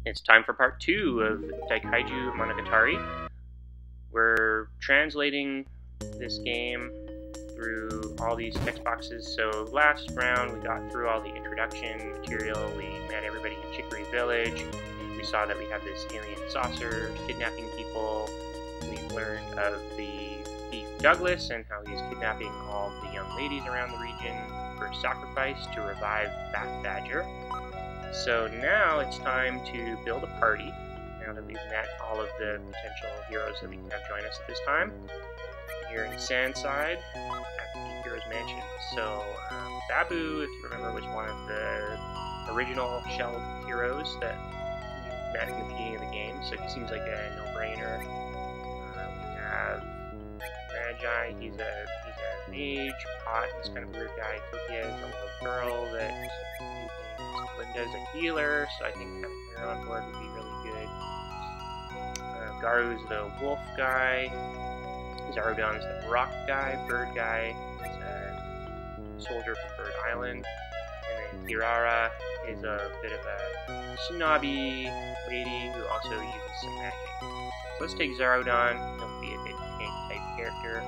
It's time for part 2 of Daikaijū Monogatari. We're translating this game through all these text boxes. So last round we got through all the introduction material. We met everybody in Chicory Village. We saw that we have this alien saucer kidnapping people. We learned of the thief Douglas and how he's kidnapping all the young ladies around the region for sacrifice to revive Fat Badger. So now it's time to build a party, now that we've met all of the potential heroes that we can have join us at this time. Here in Sandside, at the Heroes Mansion. So, Babu, if you remember, was one of the original shelled heroes that you met in the beginning of the game, so he seems like a no-brainer. We have Magi, he's a mage. Pot, this kind of weird guy. Tokia is a little girl that Linda's a healer, so I think having her on board would be really good. Garu's the wolf guy. Zarudon's the rock guy. Bird guy is a soldier from Bird Island. And then Kirara is a bit of a snobby lady who also uses some magic. So let's take Zarudon. He'll be a bit tank type character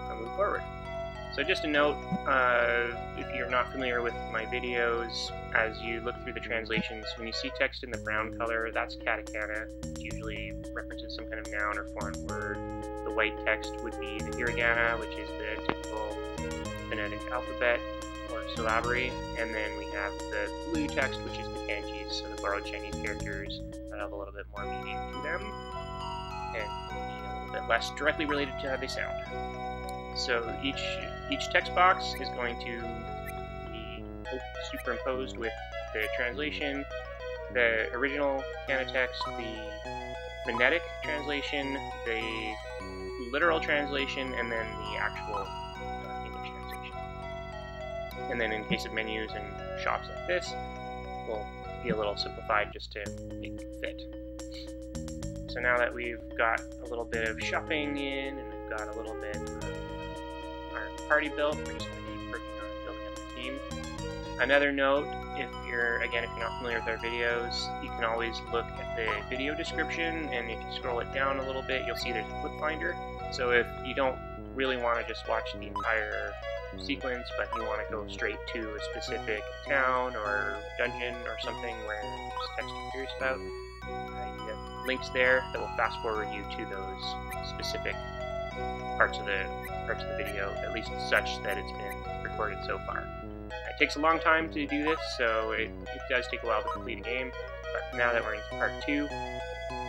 and move forward. So just a note, if you're not familiar with my videos, as you look through the translations, when you see text in the brown color, that's katakana, which usually references some kind of noun or foreign word. The white text would be the hiragana, which is the typical phonetic alphabet or syllabary, and then we have the blue text, which is the kanjis, so the borrowed Chinese characters that have a little bit more meaning to them, and can be a little bit less directly related to how they sound. So each text box is going to be superimposed with the translation, the original kana text, the phonetic translation, the literal translation, and then the actual English translation. And then in case of menus and shops like this, we'll be a little simplified just to make it fit. So now that we've got a little bit of shopping in, and we've got a little bit of our party built, we're just going to keep working on building up the team. Another note, if you're not familiar with our videos, you can always look at the video description, and if you scroll it down a little bit, you'll see there's a clip finder. So if you don't really want to just watch the entire sequence, but you want to go straight to a specific town or dungeon or something where there's text you're curious about, you have links there that will fast forward you to those specific parts of the video, at least such that it's been recorded so far. It takes a long time to do this, so it does take a while to complete a game, but now that we're in part 2,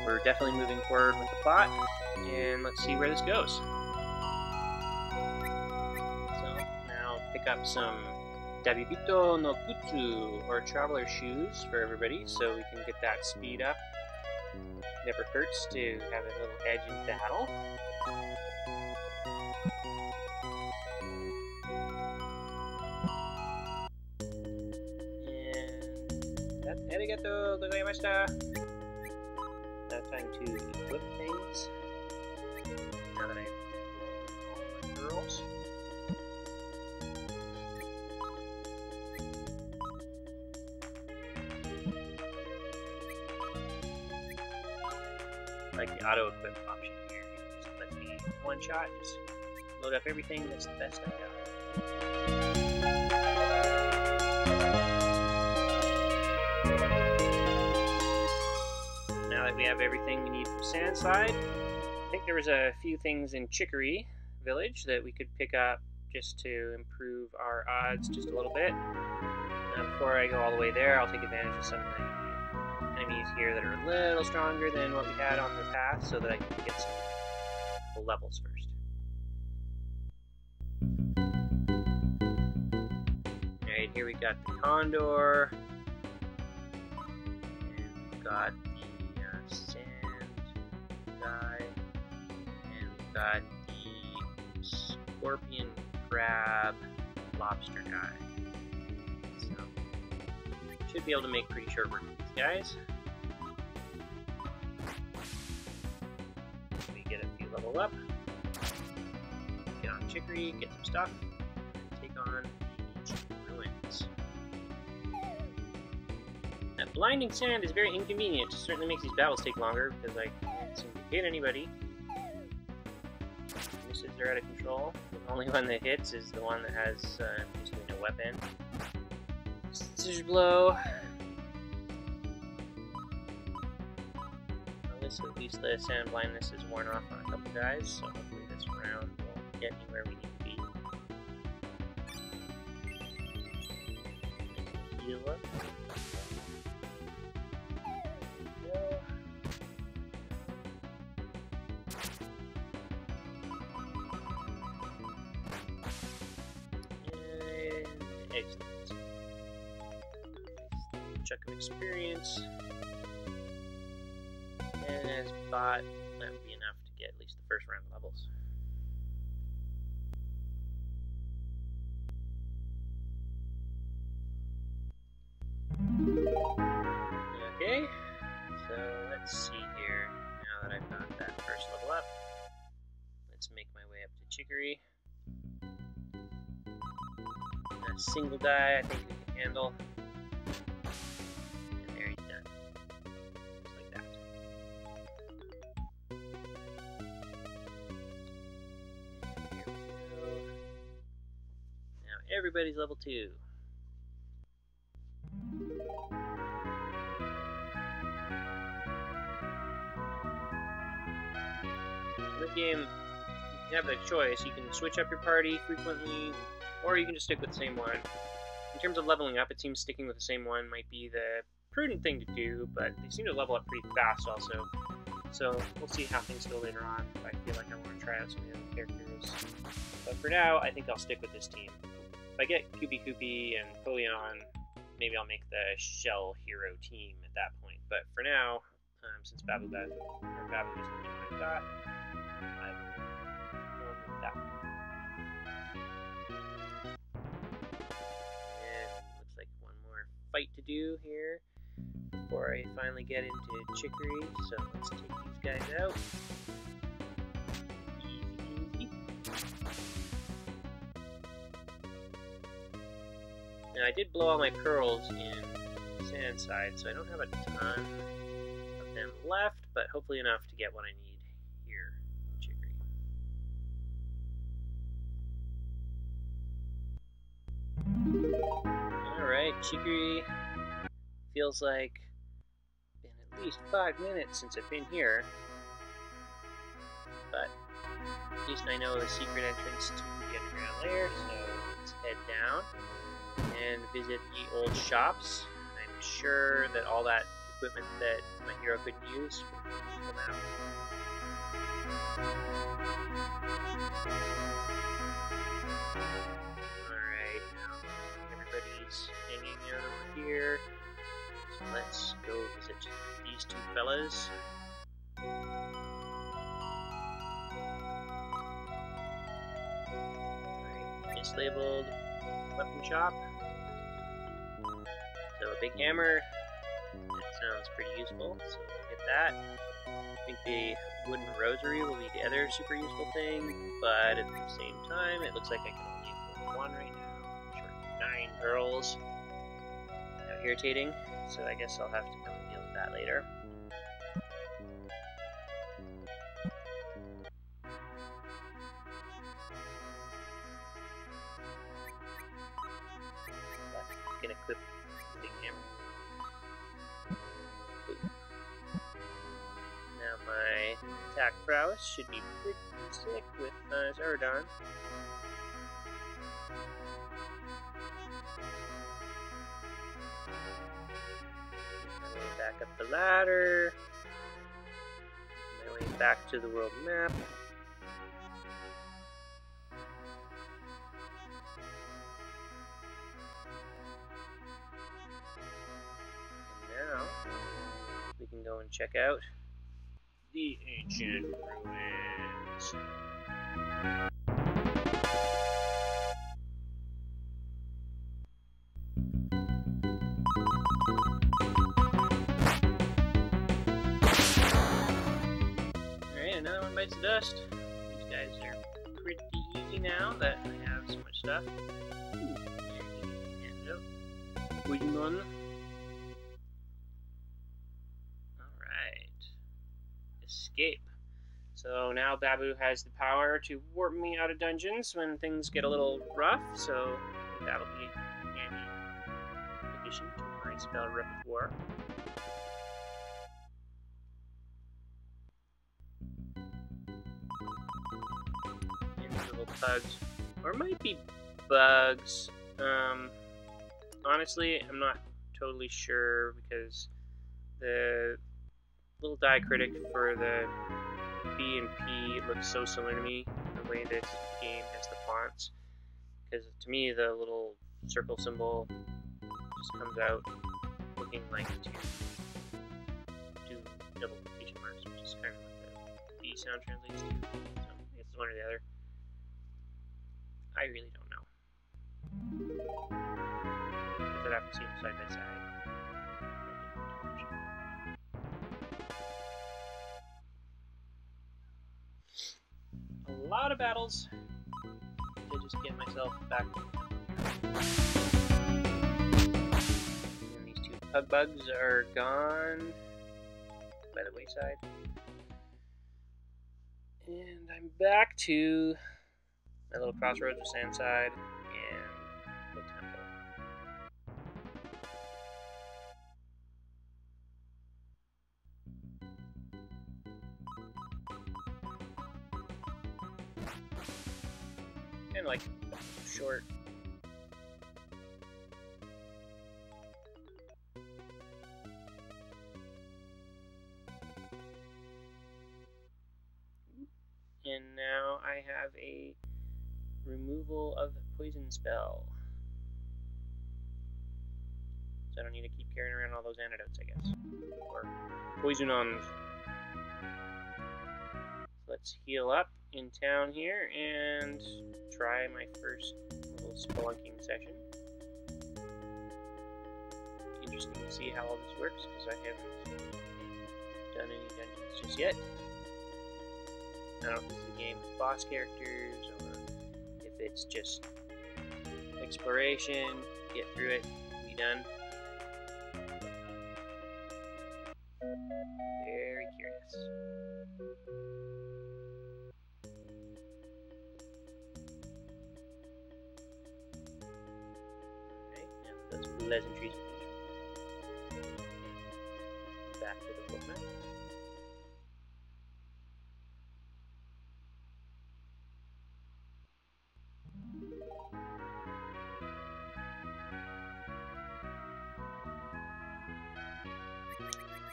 we're definitely moving forward with the plot, and let's see where this goes. So, now pick up some Dabibito no Kutsu, or traveler shoes, for everybody, so we can get that speed up. Never hurts to have a little edge in battle. Arigato gozaimashita. Now time to equip things. Now that I've all my girls. I like the auto equip option here. Just let me one shot, just load up everything that's the best I got. We have everything we need from Sandside. I think there was a few things in Chicory Village that we could pick up just to improve our odds just a little bit. Now, before I go all the way there, I'll take advantage of some of the enemies here that are a little stronger than what we had on the path, so that I can get some couple levels first. Alright, here we got the Condor, and we've got sand guy, and we've got the scorpion, crab, lobster guy. So, should be able to make pretty short work of these guys. We get a few level up, get on Chicory, get some stuff, and take on the ancient ruins. blinding sand is very inconvenient. It certainly makes these battles take longer because I can't seem to hit anybody. Misses are out of control. The only one that hits is the one that has basically no weapon. Scissors blow. At least the sand blindness is worn off on a couple guys, so hopefully this round will get me where we need to be. Heal up. And excellent. Check of experience. And as bot, that would be enough to get at least the first round of levels. Okay, so let's see here. Now that I've got that first level up, let's make my way up to Chicory. A single guy I think we can handle. And there he's done. Just like that. Here we go. Now everybody's level 2. In the game, you have the choice. You can switch up your party frequently, or you can just stick with the same one. In terms of leveling up, it seems sticking with the same one might be the prudent thing to do, but they seem to level up pretty fast also. So we'll see how things go later on if I feel like I want to try out some of the other characters. But for now, I think I'll stick with this team. If I get Koopy and Poleon, maybe I'll make the Shell Hero team at that point. But for now, since Babu is the only one I've got, I'm going with that one. Looks like one more fight to do here before I finally get into Chicory, so let's take these guys out. Easy peasy. Now I did blow all my pearls in Sandside, so I don't have a ton of them left, but hopefully enough to get what I need here in Chicory. Alright, Chicory. Feels like it's been at least 5 minutes since I've been here. But at least I know the secret entrance to the underground lair, so let's head down and visit the old shops. I'm sure that all that equipment that my hero couldn't use will be useful now. Alright, now everybody's hanging out over here. So let's go visit these two fellas. Alright, mislabeled weapon shop. So a big hammer, that sounds pretty useful, so we'll get that. I think the wooden rosary will be the other super useful thing, but at the same time, it looks like I can only afford one right now. I'm short 9 pearls. How irritating, so I guess I'll have to come and deal with that later. But can equip the big hammer. Boom. Now my attack prowess should be pretty sick with Zaradon. My way back up the ladder. My way back to the world map. And now we can go and check out the ancient ruins. Alright, another one bites the dust. These guys are pretty easy now that I have so much stuff. Ooh, poison one. escape. So now Babu has the power to warp me out of dungeons when things get a little rough, so that'll be a handy addition to my spell repertoire. Little bugs, or it might be bugs. Honestly, I'm not totally sure because the little diacritic for the B and P looks so similar to me in the way this game has the fonts. Because to me, the little circle symbol just comes out looking like two double quotation marks, which is kind of what the B sound translates to. So I guess it's one or the other. I really don't know. Because I'd have to see them side by side. A lot of battles to just get myself back. And these two pug bugs are gone by the wayside. And I'm back to my little crossroads with Sandside and the temple. Kind of like short. And now I have a removal of poison spell. So I don't need to keep carrying around all those antidotes, I guess. Or poisonons. So let's heal up in town here and try my first little spelunking session. Interesting to see how all this works, because I haven't done any dungeons just yet. I don't know if this is a game with boss characters, or if it's just exploration, get through it, be done. Very curious. Okay, now those pleasantries are finished. Back to the book map.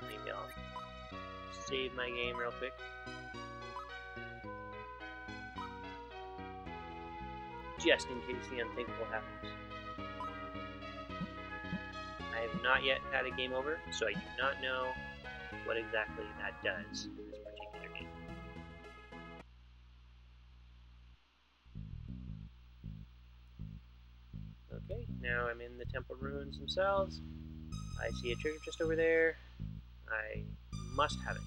Maybe I'll save my game real quick. Just in case the unthinkable happens. I have not yet had a game over, so I do not know what exactly that does in this particular game. Okay, now I'm in the temple ruins themselves. I see a treasure chest over there. I must have it.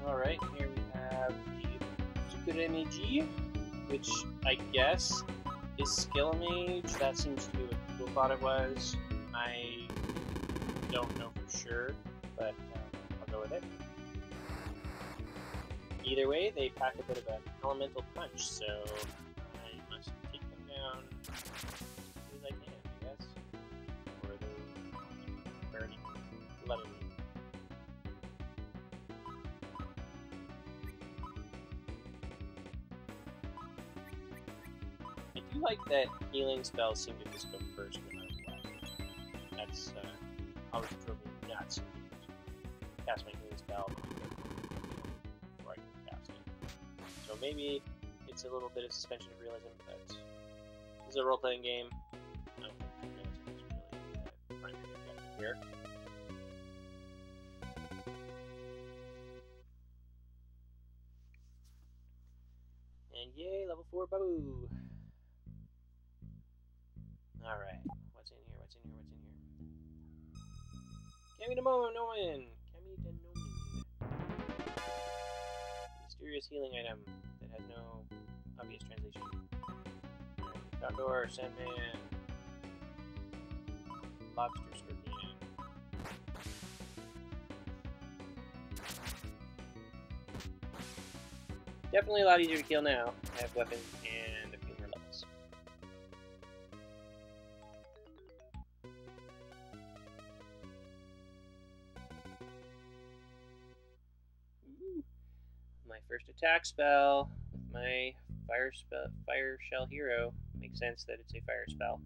Alright, here we have the Tsukuremiji, which I guess is skill mage. That seems to be what people thought it was. I don't know for sure, but I'll go with it. Either way, they pack a bit of an elemental punch, so I must take them down as quickly as I can, I guess. Or they're burning bloody. I do like that healing spells seem to just go first no matter what. That's always drove me nuts. Cast my healing spell before I can cast it. So maybe it's a little bit of suspension of realism, but this is a role-playing game. I don't think realism is really the primary objective here. And yay, level 4 Babu! Alright, what's in here, what's in here, what's in here? Kami no Nomen! Kami de Nomen. Mysterious healing item that has no obvious translation. Condor, Sandman, Lobster, Scorpion. Definitely a lot easier to kill now. I have weapons and a few more levels. Ooh. My first attack spell with my fire shell hero. Makes sense that it's a fire spell.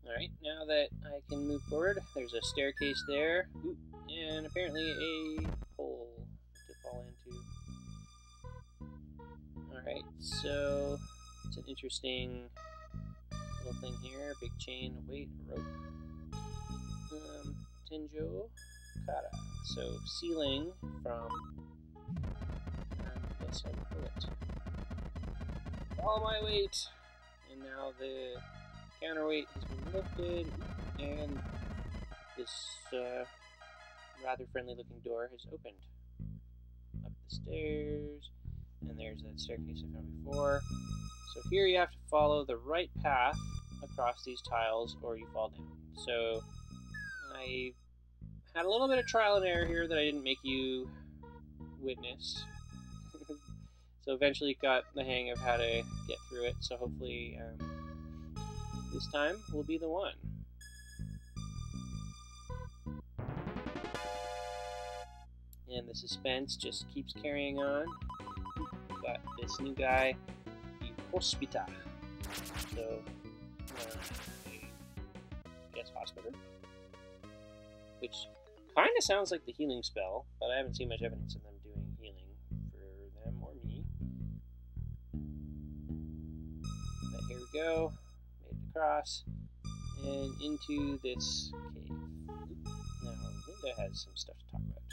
Alright, now that I can move forward, there's a staircase there. Ooh, and apparently a hole to fall into. Alright, so it's an interesting little thing here. Big chain, weight, rope. Tenjo Kara. So ceiling from I guess I pull it. All my weight! And now the counterweight has been lifted, and this rather friendly looking door has opened. Up the stairs, and there's that staircase I found before. So here you have to follow the right path across these tiles or you fall down. So I had a little bit of trial and error here that I didn't make you witness. So eventually got the hang of how to get through it, so hopefully this time will be the one. And the suspense just keeps carrying on. We've got this new guy, the Hospita. So, I guess hospital. Which kind of sounds like the healing spell, but I haven't seen much evidence of them doing healing for them or me. But here we go. Made it across and into this cave. Now, Linda has some stuff to talk about.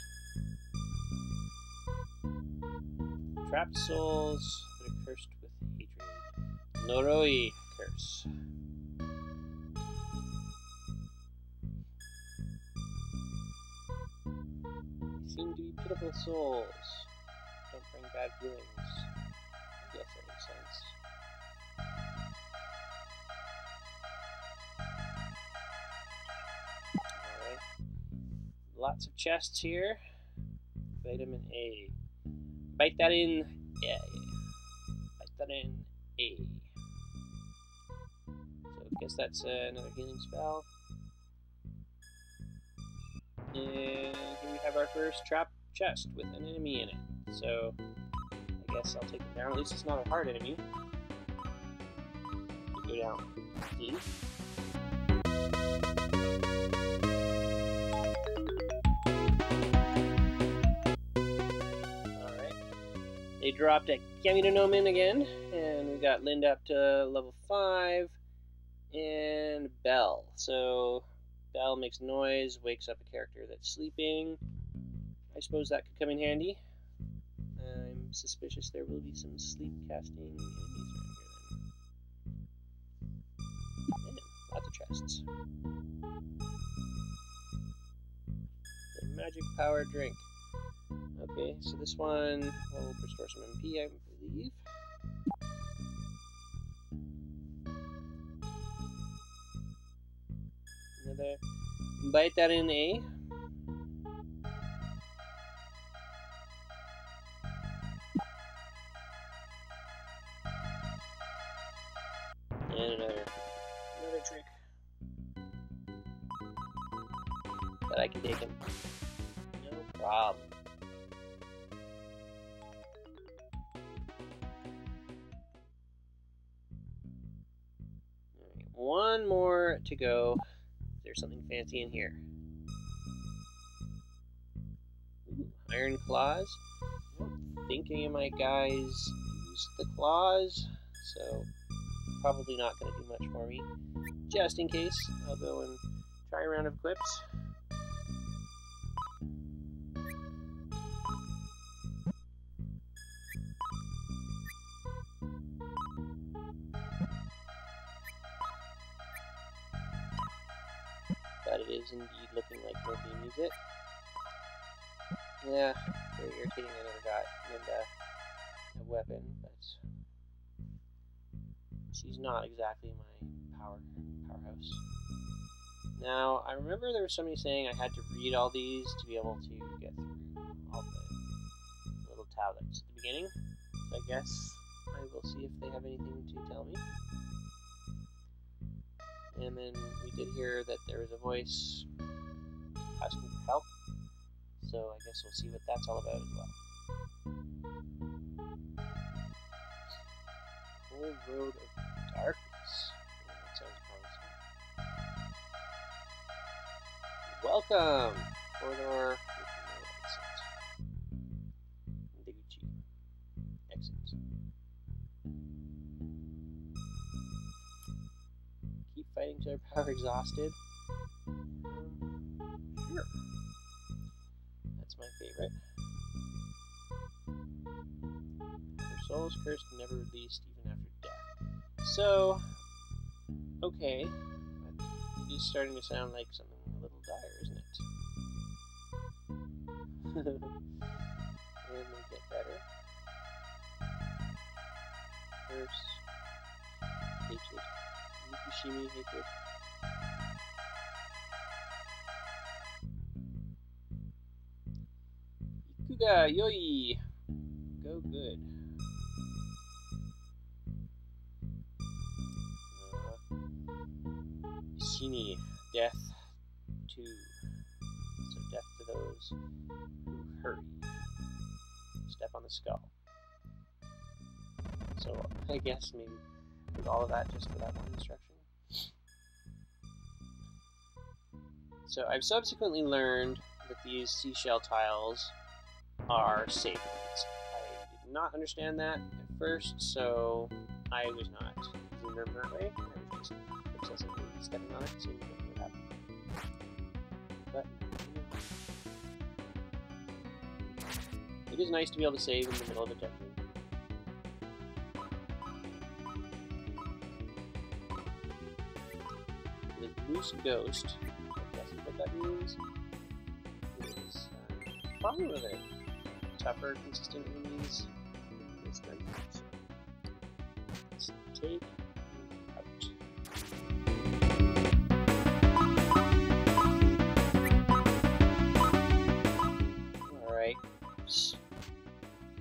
Trapped souls that are cursed with hatred. Noroi curse. They seem to be pitiful souls. Don't bring bad feelings. I guess that makes sense. Alright. Lots of chests here. Vitamin A. Bite that in. Yeah. Bite that in. A. So I guess that's another healing spell. And here we have our first trap chest with an enemy in it. So I guess I'll take it down. At least it's not a hard enemy. Go down. See? They dropped a Kaminonomen again, and we got Linda up to level 5, and Belle. So, Belle makes noise, wakes up a character that's sleeping. I suppose that could come in handy. I'm suspicious there will be some sleep casting enemies around here then. And lots of chests. The magic power drink. Okay, so this one will restore some MP, I believe. Another. Bite that in A. And another trick. But I can take him. No problem. One more to go. There's something fancy in here. Ooh, iron claws. I don't think any of my guys use the claws, so probably not going to do much for me. Just in case, I'll go and try a round of clips. But it is indeed looking like nobody needs it. Yeah, very irritating. I never got Linda a weapon, but she's not exactly my powerhouse. Now, I remember there was somebody saying I had to read all these to be able to get through all the tablets at the beginning. So I guess I will see if they have anything to tell me. And then we did hear that there was a voice asking for help. So I guess we'll see what that's all about as well. Cold Road of Darkness. Oh, that sounds promising. Welcome! Corridor with no exit. Daikaijū. Exit. Keep fighting till your power exhausted. Sure. That's my favorite. Your soul is cursed and never released even after death. So, okay. It is starting to sound like something a little dire, isn't it? And they get better. Curse. Hatred. Yukushimi hatred. Ikuga yoi! Go good. Shini, death to. So death to those who hurry. Step on the skull. So I guess maybe with all of that just for that one instruction. So I've subsequently learned that these seashell tiles are save points. I did not understand that at first, so I was not using them that way. I was just obsessively stepping on it, seeing what would happen. But it is nice to be able to save in the middle of a dungeon. The loose ghost, I guess what that means, is probably one of the tougher, consistent enemies in this dungeon. So let's take him out. Alright,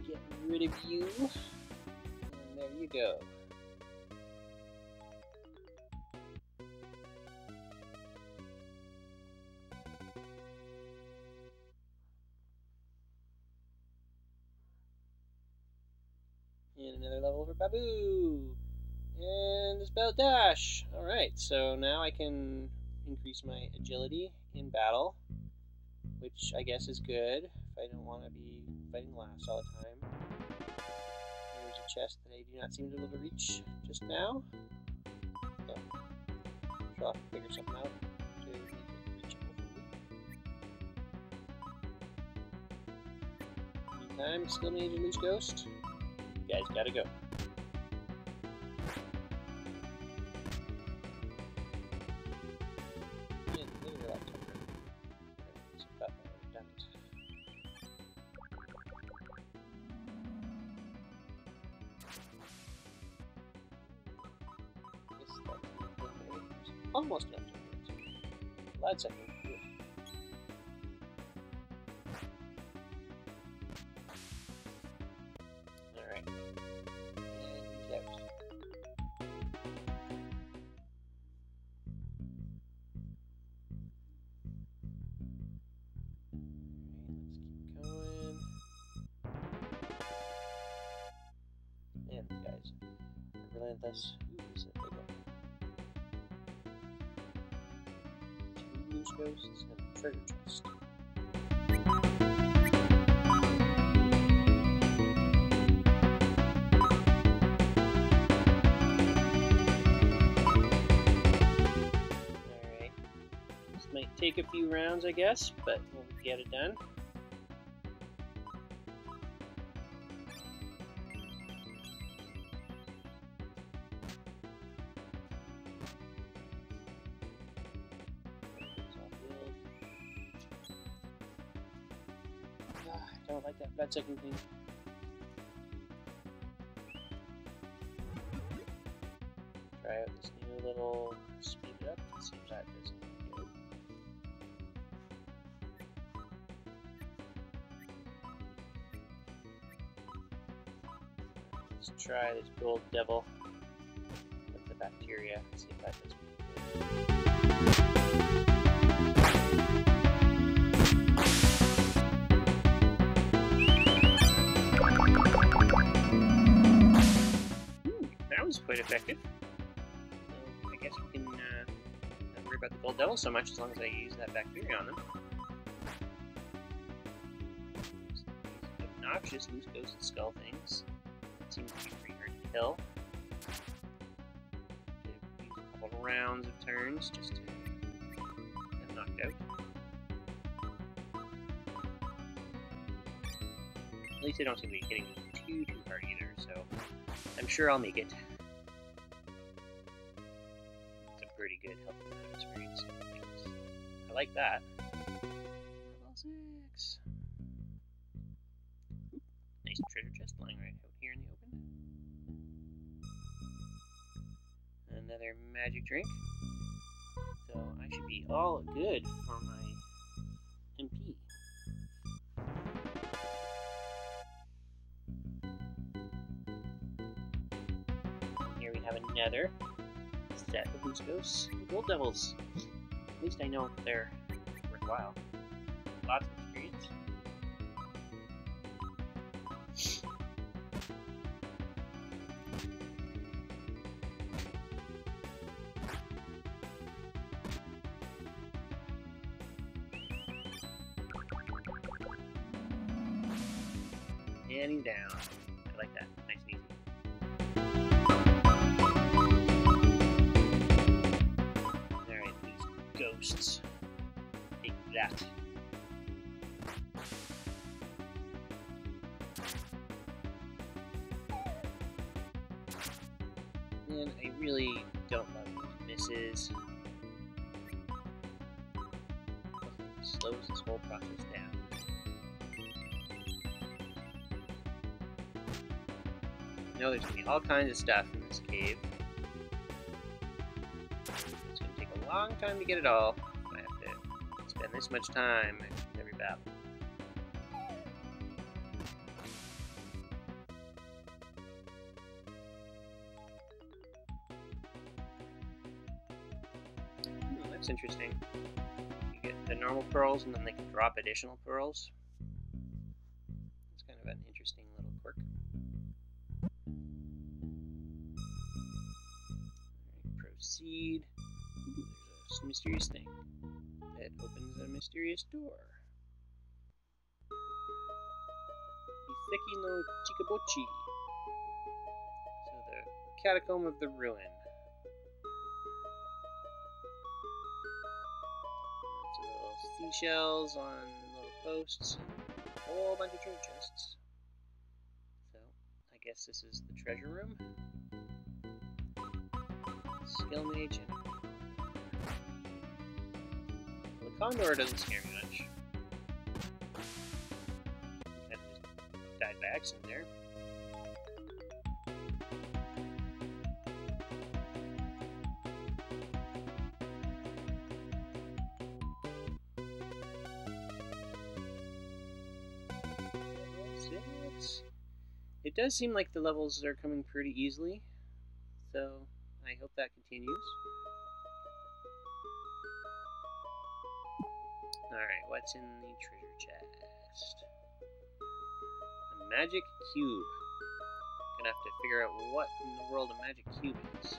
get rid of you, and there you go. And another level for Babu! And the spell dash! Alright, so now I can increase my agility in battle, which I guess is good if I don't want to be fighting last all the time. Here's a chest that I do not seem to be able to reach just now. So, I'll have to figure something out to make it reachable for me. Meantime, still need a loose ghost. You guys gotta go. Yeah, maybe a lot tougher. So that one would have done it. I guess that would be almost enough to do it. Glad second. Alright. And he's out. Alright, let's keep going. And the guys are relentless. Ooh, this is a big one. 2 loose ghosts and a treasure chest. Alright. This might take a few rounds, I guess, but we'll get it done. I don't like that blood-sucking thing. Try out this new little speed it up. Let's see if that does anything good. Let's try this gold devil with the bacteria. See if that does that was quite effective. So I guess we can not worry about the gold devil so much as long as I use that bacteria on them. These obnoxious loose ghost skull things. That seems to be pretty hard to kill. Use a couple of rounds of turns just to get them knocked out. At least they don't seem to be hitting me too hard either, so I'm sure I'll make it. It's a pretty good health experience. I like that. Level 6. Nice treasure chest lying right out here in the open. Another magic drink. So I should be all good for my MP. Here we have another set of loose ghosts and gold devils. At least I know they're worthwhile. Lots of experience. And he's down. I like that. Nice and easy. Alright, these ghosts. Take that. And I really don't love misses. It slows this whole process down. I know there's going to be all kinds of stuff in this cave. It's going to take a long time to get it all. I have to spend this much time in every battle. That's interesting. You get the normal pearls and then they can drop additional pearls. It's kind of an interesting little quirk. Proceed. Ooh, there's a mysterious thing that opens a mysterious door. Iseki no Chikabochi. So the catacomb of the ruin. Lots of little seashells on little posts and a whole bunch of treasure chests. So I guess this is the treasure room. Skill mage and well, the condor doesn't scare me much. Kind of just died by accident there. Level 6. It does seem like the levels are coming pretty easily, so I hope that continues. Alright, what's in the treasure chest? A magic cube. Gonna have to figure out what in the world a magic cube is.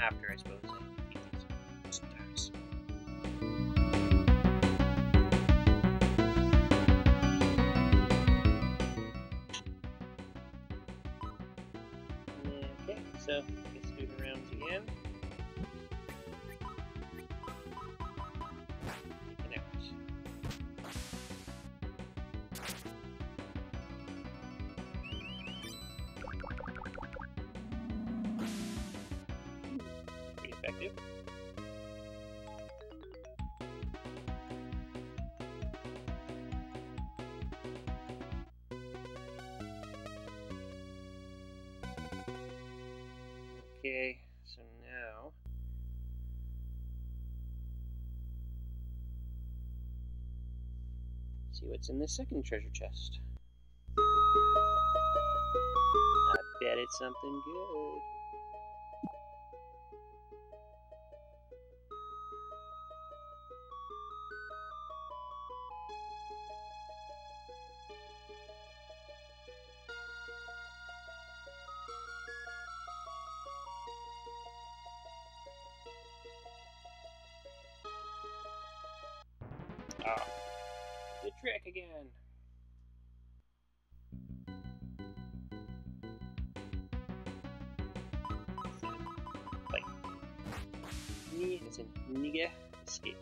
After, I suppose, I defeat these stars. So, let's do the rounds again. Take it out. Pretty effective. Okay, so now what's in the second treasure chest. I bet it's something good. Ah, the trick again. Like, it's an Niga escape.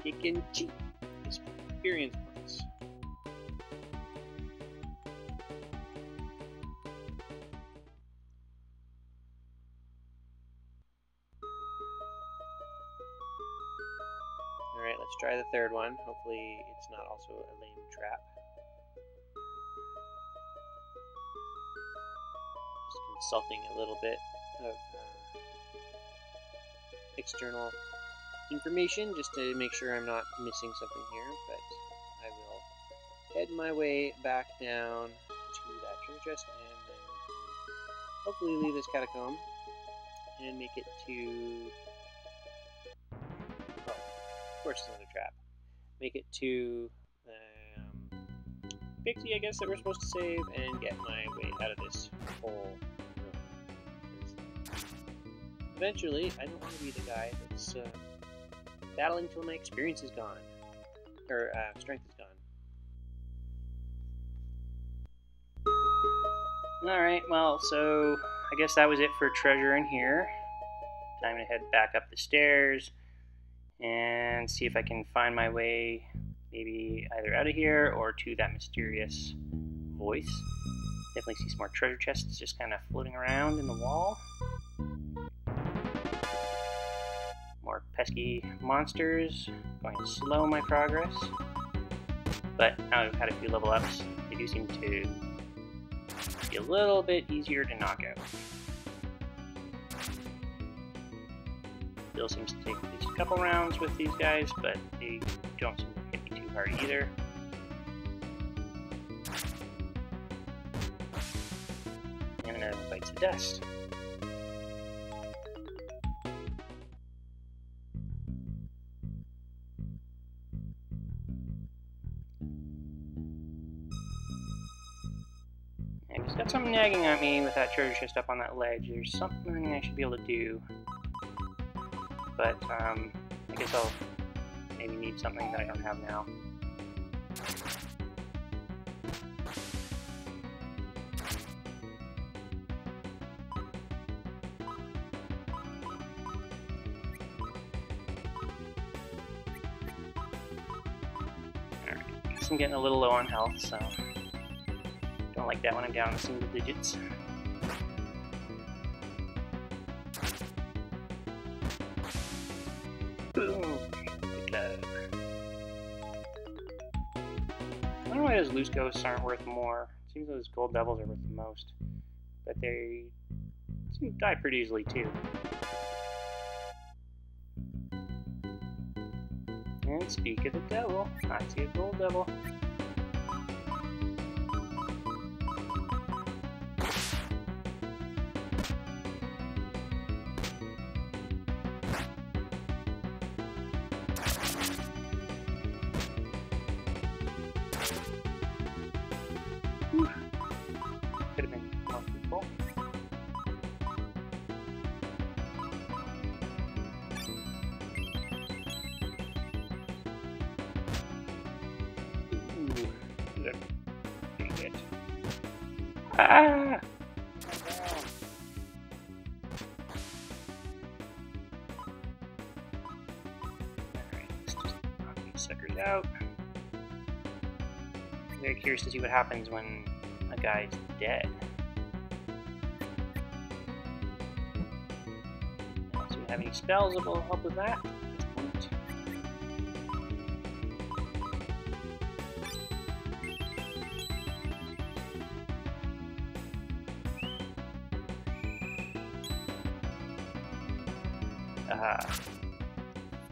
Taken cheap experience points. Alright, let's try the third one. Hopefully it's not also a lame trap. Just consulting a little bit of external information just to make sure I'm not missing something here, but I will head my way back down to that treasure chest and then hopefully leave this catacomb and make it to... oh, of course it's another trap. Make it to Pixie, I guess, that we're supposed to save, and get my way out of this whole room. Eventually, I don't want to be the guy that's battling till my experience is gone. Or strength is gone. Alright, well, so I guess that was it for treasure in here. Time to head back up the stairs and see if I can find my way maybe either out of here or to that mysterious voice. Definitely see some more treasure chests just kind of floating around in the wall. More pesky monsters, going to slow my progress. But now I've had a few level ups, they do seem to be a little bit easier to knock out. Still seems to take at least a couple rounds with these guys, but they don't seem to hit me too hard either. And another one bites the dust. And he's got something nagging at me with that treasure chest up on that ledge. There's something I should be able to do. But I guess I'll maybe need something that I don't have now. Alright, guess I'm getting a little low on health, so don't like that when I'm down in single digits. Boom! The glove. I don't know why those loose ghosts aren't worth more. It seems those gold devils are worth the most. But they seem to die pretty easily too. And speak of the devil, I see a gold devil. Could have been more fruitful. Ooh, look. Pretty good. Ah! Alright, let's just knock these suckers out. Very curious to see what happens when a guy's dead. I don't seem to have any spells that will help with that.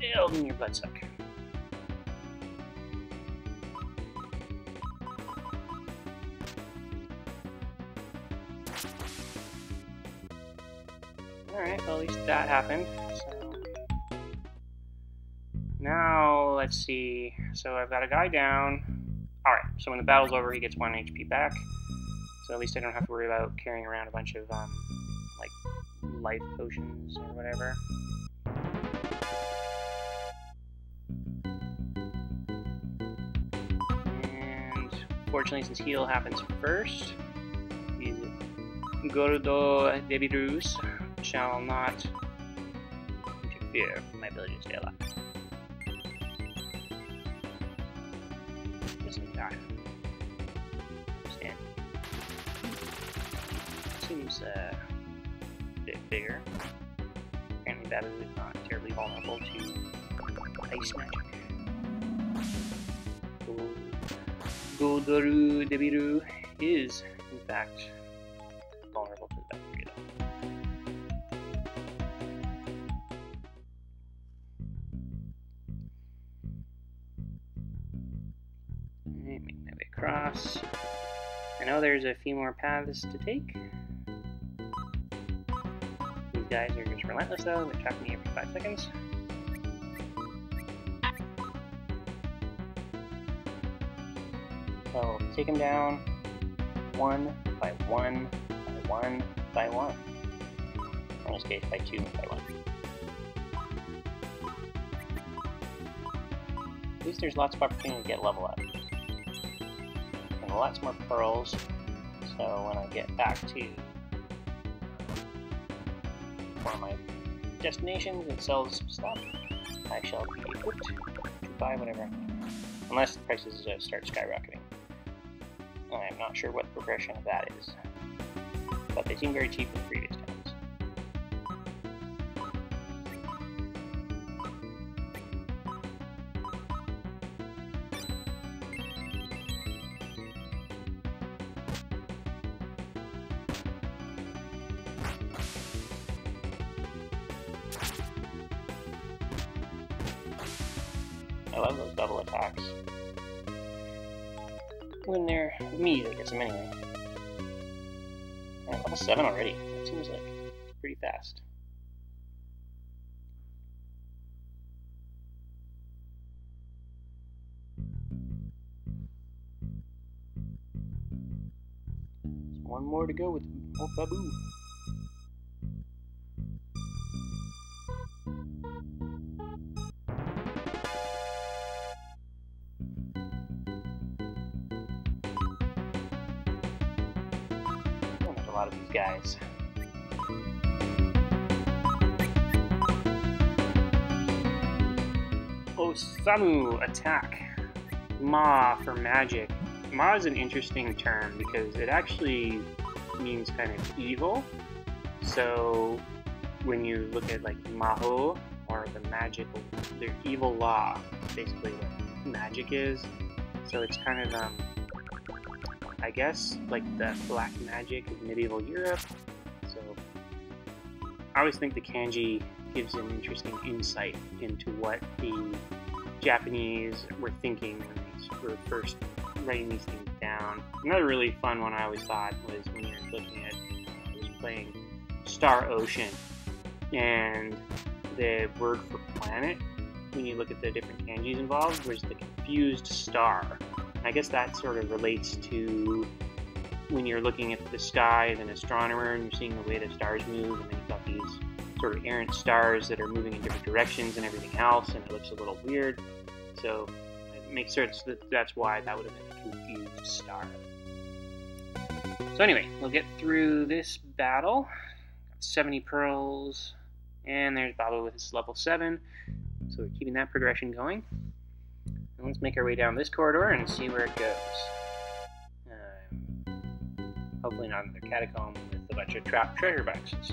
filled in your bloodsuck. Alright, well at least that happened. So now let's see. So I've got a guy down. Alright, so when the battle's over he gets 1 HP back. So at least I don't have to worry about carrying around a bunch of like life potions or whatever. And fortunately, since heal happens first, these Gordo Debirus shall not interfere with my ability to stay alive. Just like that. Understand. Seems a bit bigger. Apparently Babu is not terribly vulnerable to ice magic. Godoru Debiru is, in fact, vulnerable to the bacteria. Alright, make my way across. I know there's a few more paths to take. These guys are just relentless though, they attack me every 5 seconds. So take him down 1 by 1 by 1 by 1. In this case, by 2 by 1. At least there's lots of opportunity to get level up. And lots more pearls, so when I get back to one of my destinations and sells some stuff, I shall be equipped to buy whatever. Unless the prices start skyrocketing. I'm not sure what the progression of that is, but they seem very cheap in previous times. I love those double attacks. When they're me that gets them anyway. And level 7 already. It seems like it's pretty fast. There's one more to go with old Babu. A lot of these guys. Osamu attack. Ma for magic. Ma is an interesting term because it actually means kind of evil. So when you look at like Maho or the magical, the evil law, basically what magic is. So it's kind of I guess, like the black magic of medieval Europe. So I always think the kanji gives an interesting insight into what the Japanese were thinking when they were first writing these things down. Another really fun one I always thought was when you're looking at, I was playing Star Ocean, and the word for planet, when you look at the different kanjis involved, was the confused star. I guess that sort of relates to when you're looking at the sky as an astronomer and you're seeing the way the stars move, and then you've got these sort of errant stars that are moving in different directions and everything else, and it looks a little weird. So it makes sense that that's why that would have been a confused star. So anyway, we'll get through this battle. Got 70 pearls, and there's Babu with his level 7. So we're keeping that progression going. Let's make our way down this corridor and see where it goes. Hopefully not another catacomb with a bunch of trapped treasure boxes.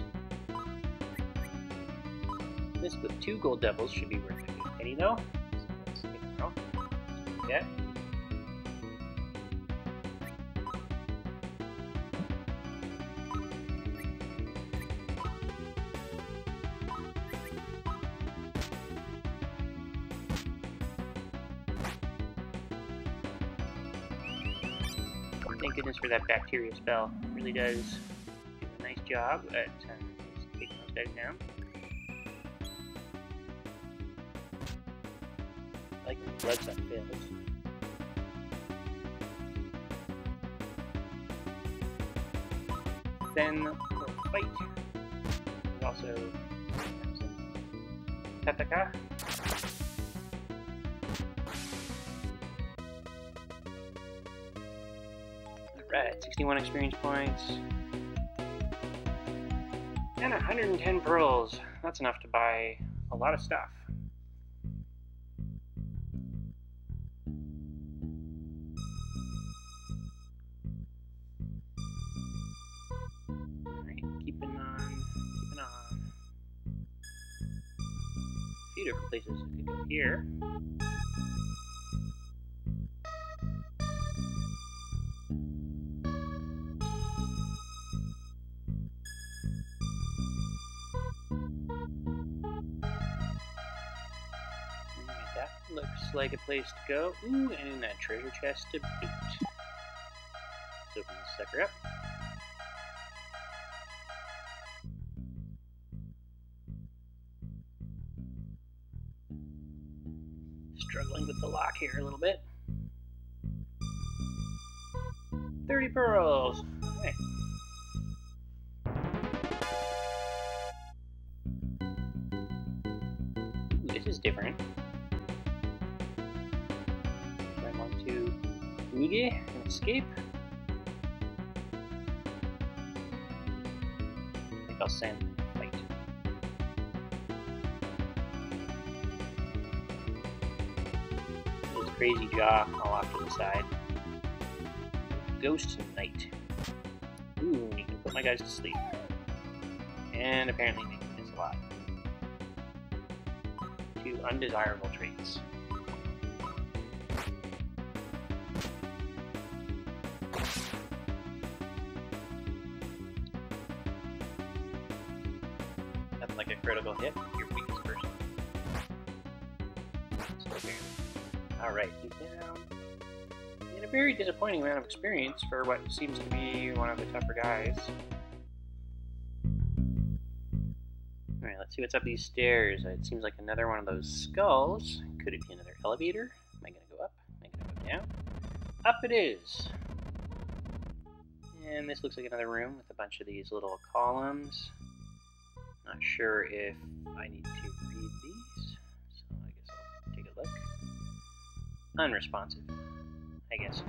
This with 2 gold devils should be worth a good penny though. So let's take them out. Yeah. thank goodness for that bacteria spell. It really does do a nice job at taking those guys down. I like when the blood suck fails. Then we'll fight. There's also Tataka. Alright, 61 experience points. And 110 pearls. That's enough to buy a lot of stuff. Alright, keeping on. A few different places we could go here. That looks like a place to go. Ooh, and a treasure chest to boot. Let's open this sucker up. Struggling with the lock here a little bit. 30 pearls. Okay. Ooh, this is different. So I want to Nige and escape. I think I'll send fight. This crazy jaw all off to the side. Ghost Knight. Ooh, you can put my guys to sleep. And apparently make this a lot. 2 undesirable traits. That's like a critical hit. Your weakest person. Alright, he's down. And a very disappointing amount of experience for what seems to be one of the tougher guys. Alright, let's see what's up these stairs. It seems like another one of those skulls. Could it be another elevator? Am I going to go up? Am I going to go down? Up it is! And this looks like another room with a bunch of these little columns. Not sure if I need to read these, so I guess I'll take a look. Unresponsive. I guess.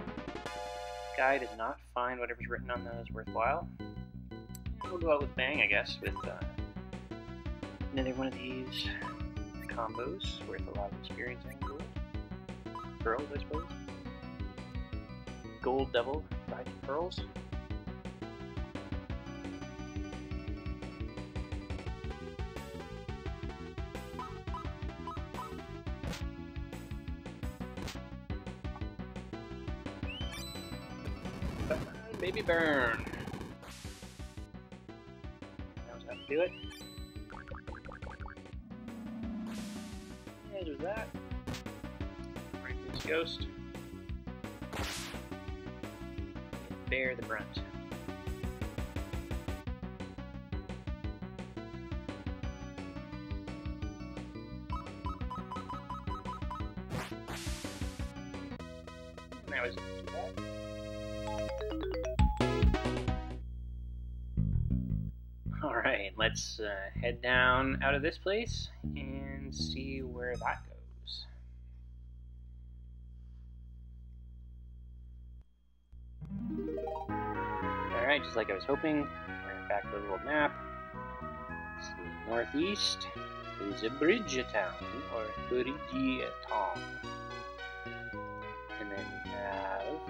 Guy does not find whatever's written on those worthwhile. And we'll go out with bang, I guess, with another one of these combos worth a lot of experience and gold. Pearls, I suppose. Gold double, 5 pearls. Baby burn. Knows how to do it. Yeah, there's that. Right, this ghost. Bear the brunt. And that was too bad. Alright, let's head down out of this place and see where that goes. Alright, just like I was hoping, we're back to the little map. Let's see, northeast is a bridge town, or Bridge town. And then we have,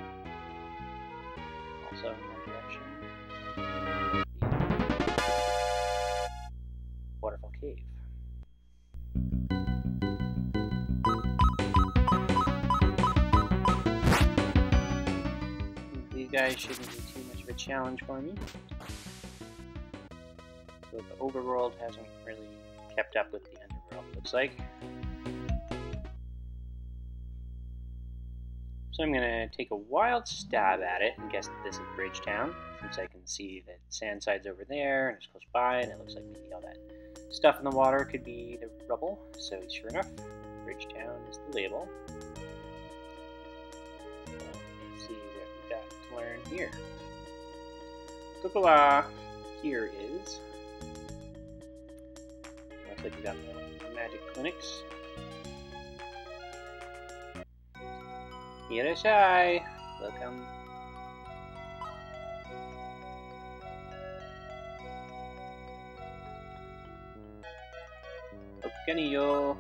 also in that direction, Waterfall Cave. These guys shouldn't be too much of a challenge for me. So the overworld hasn't really kept up with the underworld, it looks like. So I'm gonna take a wild stab at it and guess that this is Bridgetown, since I can see that Sandside's over there and it's close by, and it looks like maybe all that stuff in the water could be the rubble. So sure enough, Bridgetown is the label. So let's see what we got to learn here. Kokowa here is. Looks like we got the magic clinics. Irashai! Welcome. Okaniyo.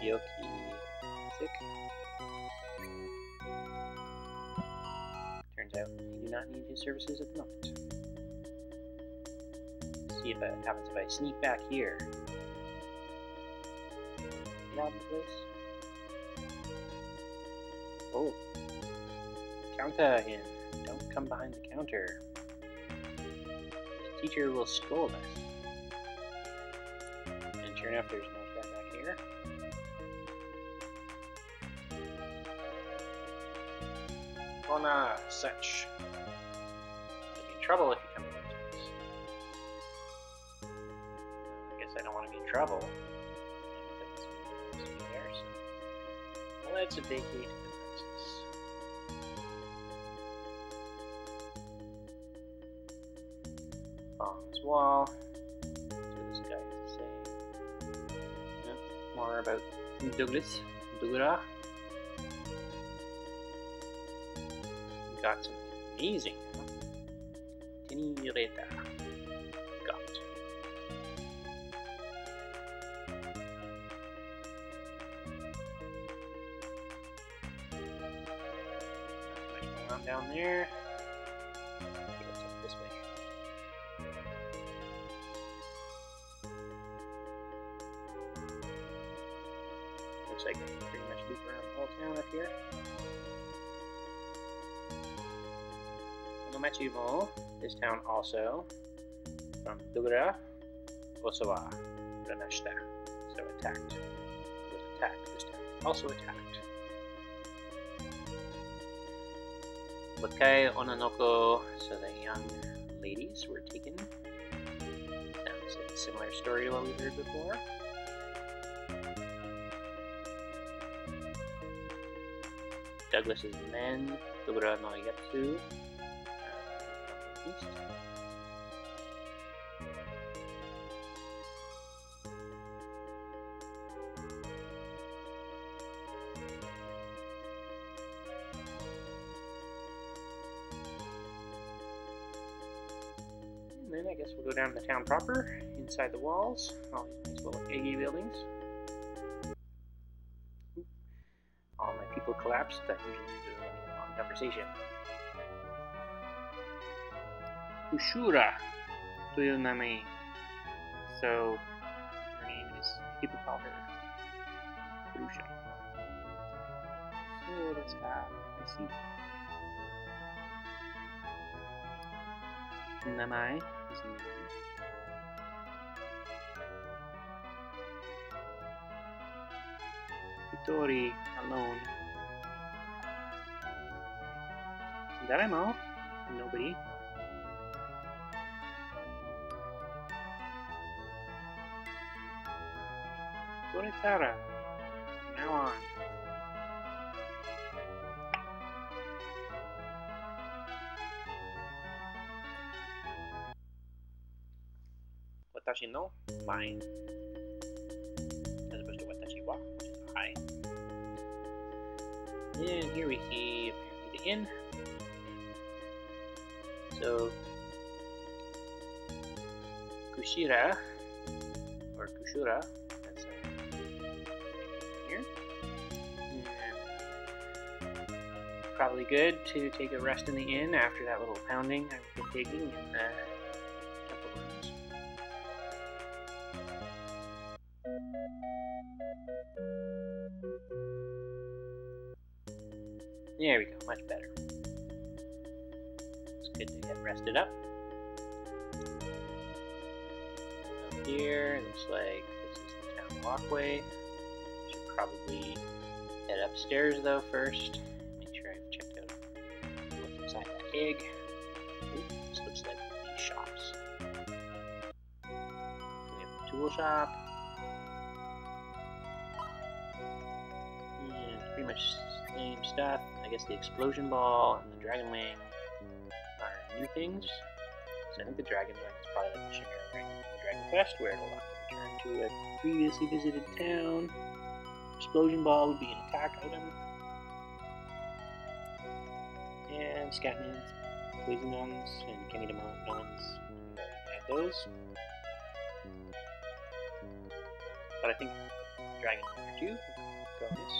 Yoki. Sick. Turns out you do not need his services at the moment. Let's see if that happens if I sneak back here. Rob the place. Oh. Counter him. Don't come behind the counter. The teacher will scold us. And sure enough, there's no guy back here. Bona such. You'll be in trouble if you come to this place. I guess I don't want to be in trouble. Let's vacate the premises. Bong's wall. That's what this guy has to say. Yeah, more about Douglas. Dugura. Got something amazing now. Tinireta. Got. Down there. Let's up this way. Looks like I can pretty much loop around the whole town up here. Monogatari, this town also, from Dugura, Osawa, Rameshta. So attacked. It was attacked this town. Also attacked. Wakai Ononoko, so the young ladies were taken. Sounds like a similar story to what we've heard before. Douglas's men, Dugura no Yatsu, east. And then I guess we'll go down to the town proper, inside the walls, all these nice little eggy buildings. All my people collapsed. That usually means we're having a long conversation. Kushura to your name. So her name is, people call her Kurusha. So let's go. I see. Namae is name. Hitori alone. Daremo? Nobody. Toretara. From now on. Watashi no mine. As opposed to watashi wa, which is I. And here we see apparently the inn. So Kushira or Kushura, that's here. And probably good to take a rest in the inn after that little pounding I've been taking in the temple rooms. There we go, much better. It's good to get rested up. Up here, it looks like this is the town walkway. Should probably head upstairs though first. Make sure I've checked out what's inside that egg. Ooh, this looks like the shops. So we have the tool shop. Pretty much same stuff. I guess the explosion ball and the dragon wing are new things. So I think the dragon wing is probably like the Chimera ring in Dragon Quest, where it'll return to a previously visited town. Explosion ball would be an attack item. And Scatman's Poisonons and Chemidemons, add those. But I think Dragon Number 2 will go on this.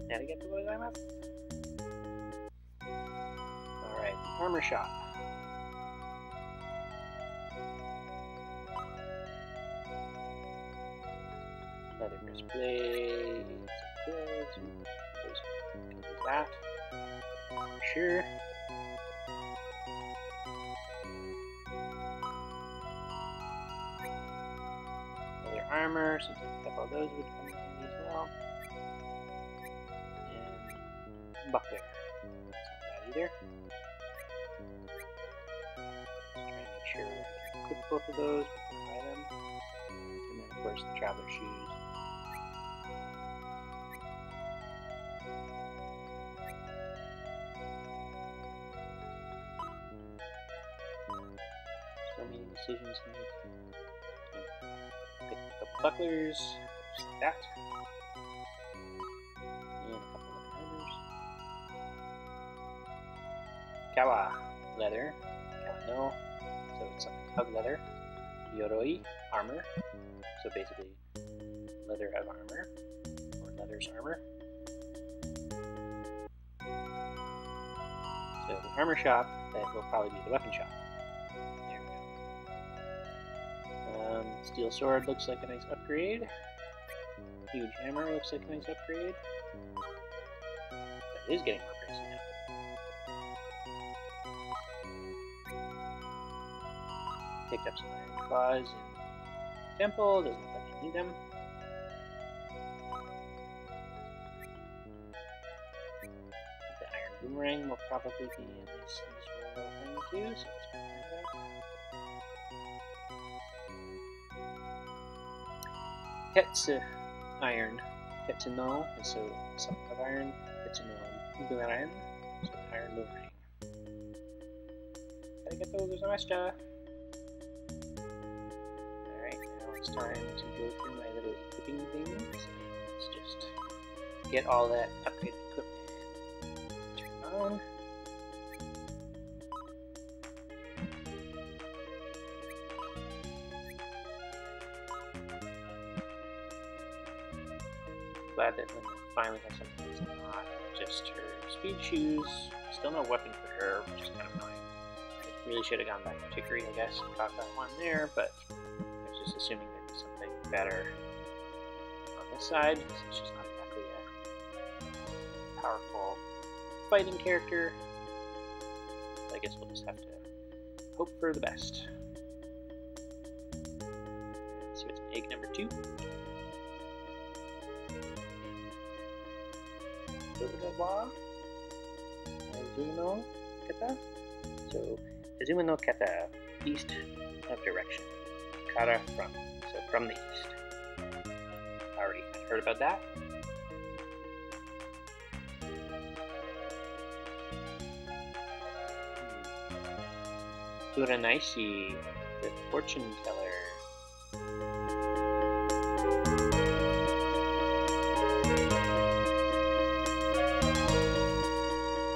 Now to get to what I'm at. Alright, the armor shop. Leather breastplate, some clothes, use that. For sure. Leather armor, since a couple of those would come in handy as well. And buckler. That's not bad either. Just trying to make sure I can equip both of those before I buy them. And then of course the traveler shoes. So many decisions to make. Pick a couple bucklers, just like that. And a couple of armors. Kawa leather. Kawa no. So it's something hug leather. Yoroi armor. So basically leather of armor. Or leather's armor. So the armor shop, that will probably be the weapon shop. There we go. Steel sword looks like a nice upgrade. Huge hammer looks like a nice upgrade. That is getting more pricey now. Picked up some iron claws in the temple, doesn't look like I need them. The iron boomerang will probably be a nice useful thing too, so let's bring that up. Tetsu iron. Tetsu no, so something of iron. Tetsu no boomerang, so the iron boomerang. Gotta get those extra. Alright, now it's time to go through my little equipping things. Let's just get all that upgraded equipment turned on. Glad that Linda finally has something that's not just her speed shoes. Still no weapon for her, which is kind of annoying. I really should have gone back to Chicory, I guess, and got that one there, but I was just assuming there'd be something better on this side, since it's just not exactly a powerful fighting character. I guess we'll just have to hope for the best. Let's see what's in egg number 2. Azuma no Kata. So, Azuma no Kata, east of direction. Kara from, so from the east. Already heard about that. Uranaishi, the fortune teller.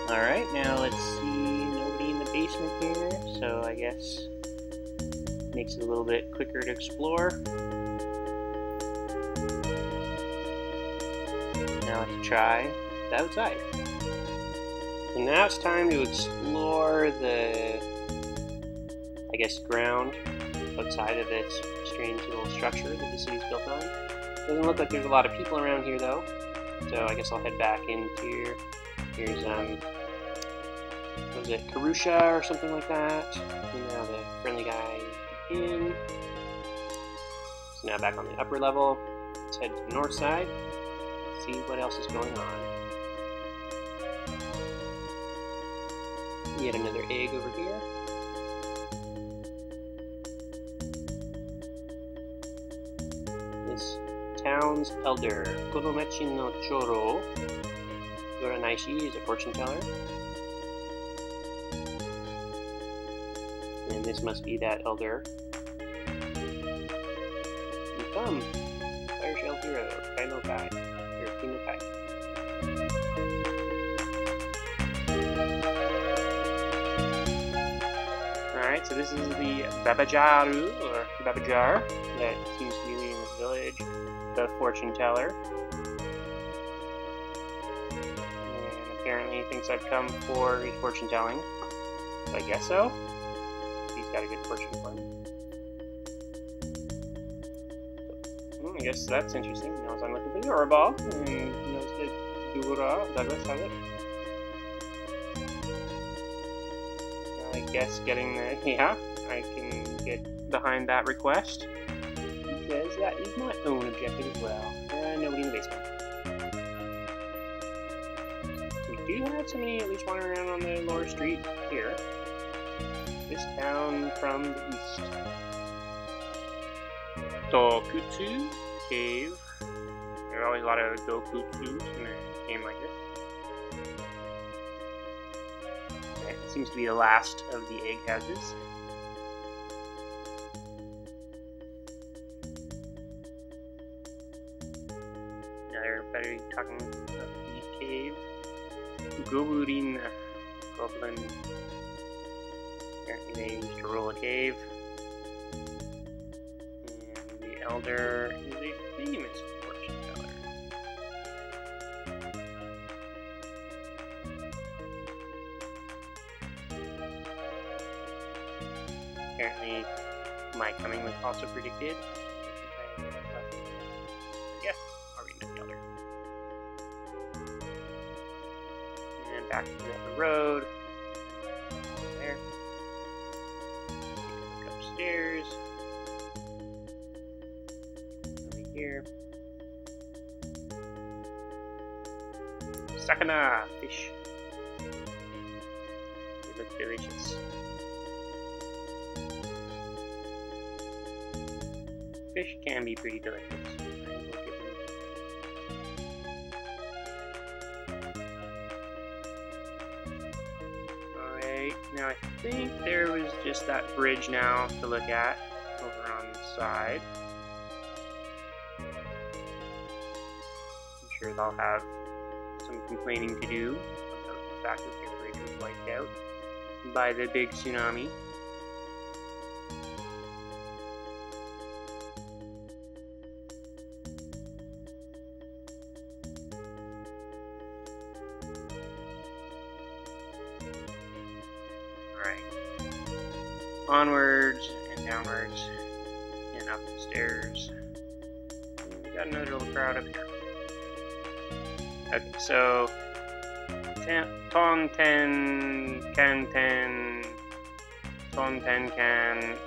Alright, now let's see, nobody in the basement here, so I guess makes it a little bit quicker to explore. Now let's try the outside. So now it's time to explore the, I guess, ground outside of this strange little structure that the city's built on. Doesn't look like there's a lot of people around here though, so I guess I'll head back in here. Here's, what was it, Karusha or something like that? You know, the friendly guy in. So now back on the upper level, let's head to the north side, see what else is going on. Yet another egg over here. This town's elder, Konomechi no Choro Uranaishi, is a fortune teller. And this must be that elder. You come, Fire Shell Hero, Kaino Kai, or Kino Kai. Alright, so this is the Babajaru, or Babajar, that seems to be leading this village, the fortune teller. And apparently he thinks I've come for his fortune telling. So I guess so. He's got a good fortune for him. So, I guess that's interesting. He knows I'm looking for the Oraball, and he knows that Dura, Douglas has it. I guess getting the, yeah, I can get behind that request, because that is my own objective as well. Nobody in the basement. We do have somebody at least wandering around on the lower street here. This town from the east. Dokutsu Cave. There are always a lot of Dokutsus in a game like this. It seems to be the last of the egg houses. Now they're better talking about the cave. Goburin Goblin. Apparently they used to rule a cave. And the elder is a famous fortune teller. Apparently, my coming was also predicted. Yeah, I'll read the elder. And back to the road. There. Take a look upstairs. Over here. Sakana fish. They look delicious. Fish can be pretty delicious. I will give them. Alright, now I think there was just that bridge now to look at over on the side. I'm sure they'll have some complaining to do about the fact that their bridge was wiped out by the big tsunami. Onwards and downwards and up the stairs. And we got another little crowd up here. Okay, so Ton Ten Can Ten Ton Ten Can.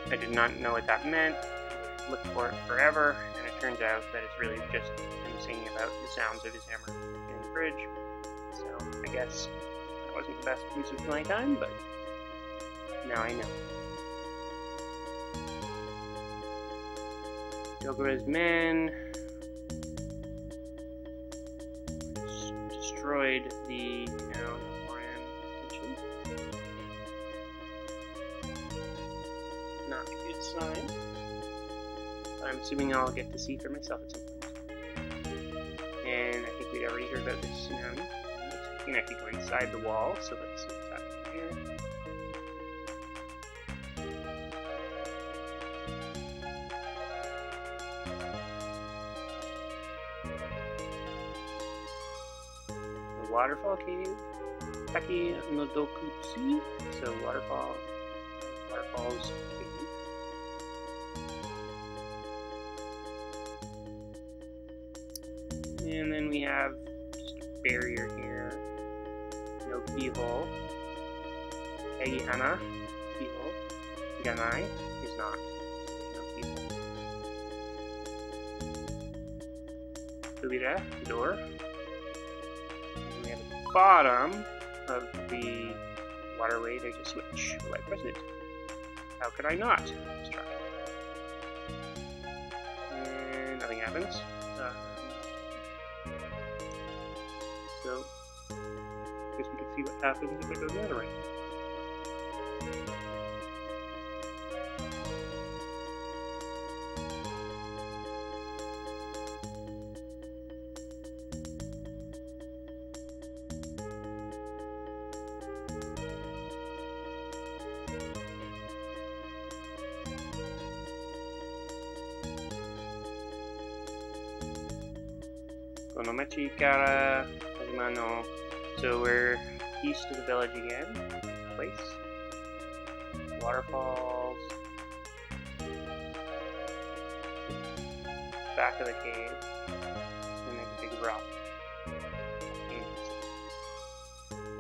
I did not know what that meant. I looked for it forever, and it turns out that it's really just him singing about the sounds of his hammer in the bridge. So I guess that wasn't the best use of my time, but now I know. Dogura's men destroyed the town of Moran, potentially. Not a good sign. But I'm assuming I'll get to see for myself at some point. And I think we'd already heard about this tsunami. We can actually go inside the wall, so let's see what's happening here. Waterfall cave, Taki no Dokutsu, so waterfalls cave. And then we have just a barrier here, no keyhole. Kagi Ana, keyhole. Ganai is not, so there's no keyhole. Subira, the door. And we have at the bottom of the waterway, there's a switch. Will I press it? How could I not? Let's try. And nothing happens. So, I guess we can see what happens if I go the other way. Konomachi kara Hajima no. So we're east of the village again. Place. Waterfalls. Back of the cave. And there's a big rock.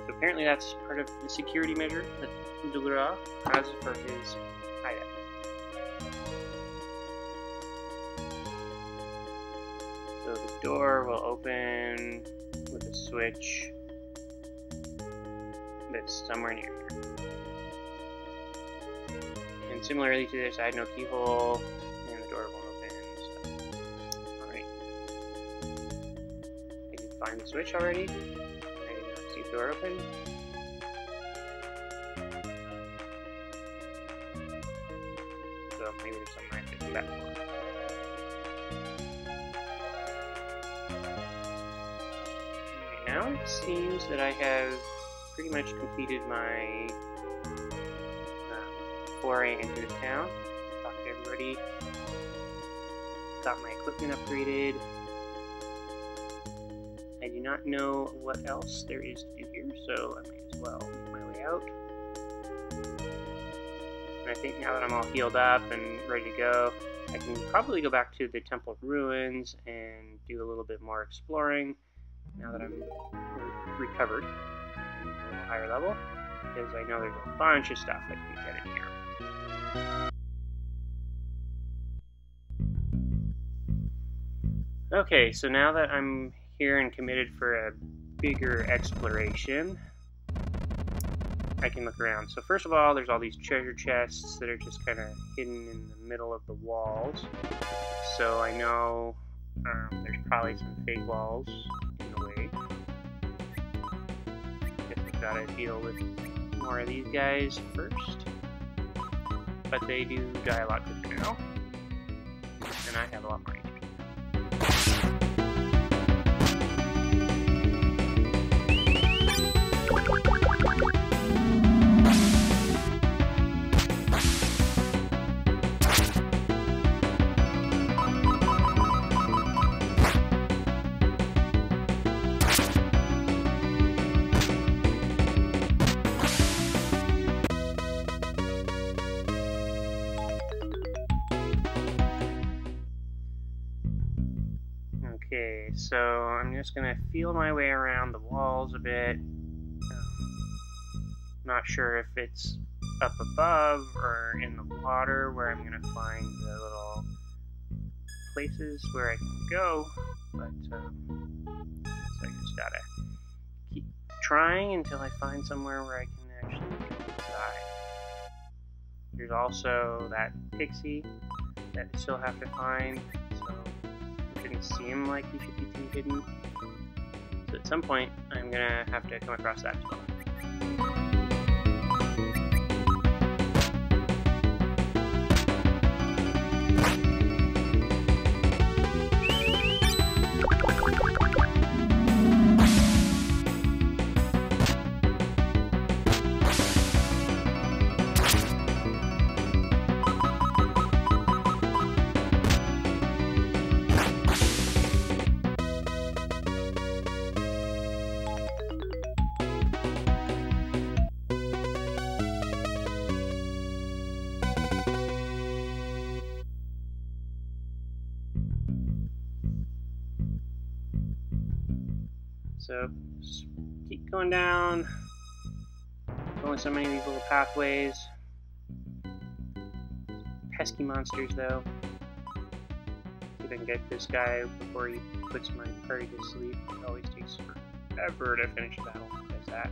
So apparently that's part of the security measure that Dulura has for his hideout. So the door will open with a switch that's somewhere near here. And similarly to this, I had no keyhole, and the door won't open, so... Alright. I did find the switch already. I did not see the door open. So maybe there's something I have to come back for. Now it seems that I have pretty much completed my foray into this town. Talked to everybody. Got my equipment upgraded. I do not know what else there is to do here, so I might as well make my way out. And I think now that I'm all healed up and ready to go, I can probably go back to the Temple ruins and do a little bit more exploring. Now that I'm recovered at a little higher level, because I know there's a bunch of stuff I can get in here. Okay, so now that I'm here and committed for a bigger exploration, I can look around. So first of all, there's all these treasure chests that are just kind of hidden in the middle of the walls. So I know there's probably some fake walls in the way. Guess we've got to deal with more of these guys first. But they do die a lot quicker now. And I have a lot more HP. Okay, so I'm just going to feel my way around the walls a bit. Not sure if it's up above or in the water where I'm going to find the little places where I can go, but so I just gotta keep trying until I find somewhere where I can actually go inside. There's also that pixie that I still have to find, so it didn't seem like he should be too hidden. So at some point, I'm gonna have to come across that as well. So, just keep going down. There's only so many of these little pathways. Pesky monsters, though. See if I can get this guy before he puts my party to sleep. It always takes forever to finish a battle. Does that.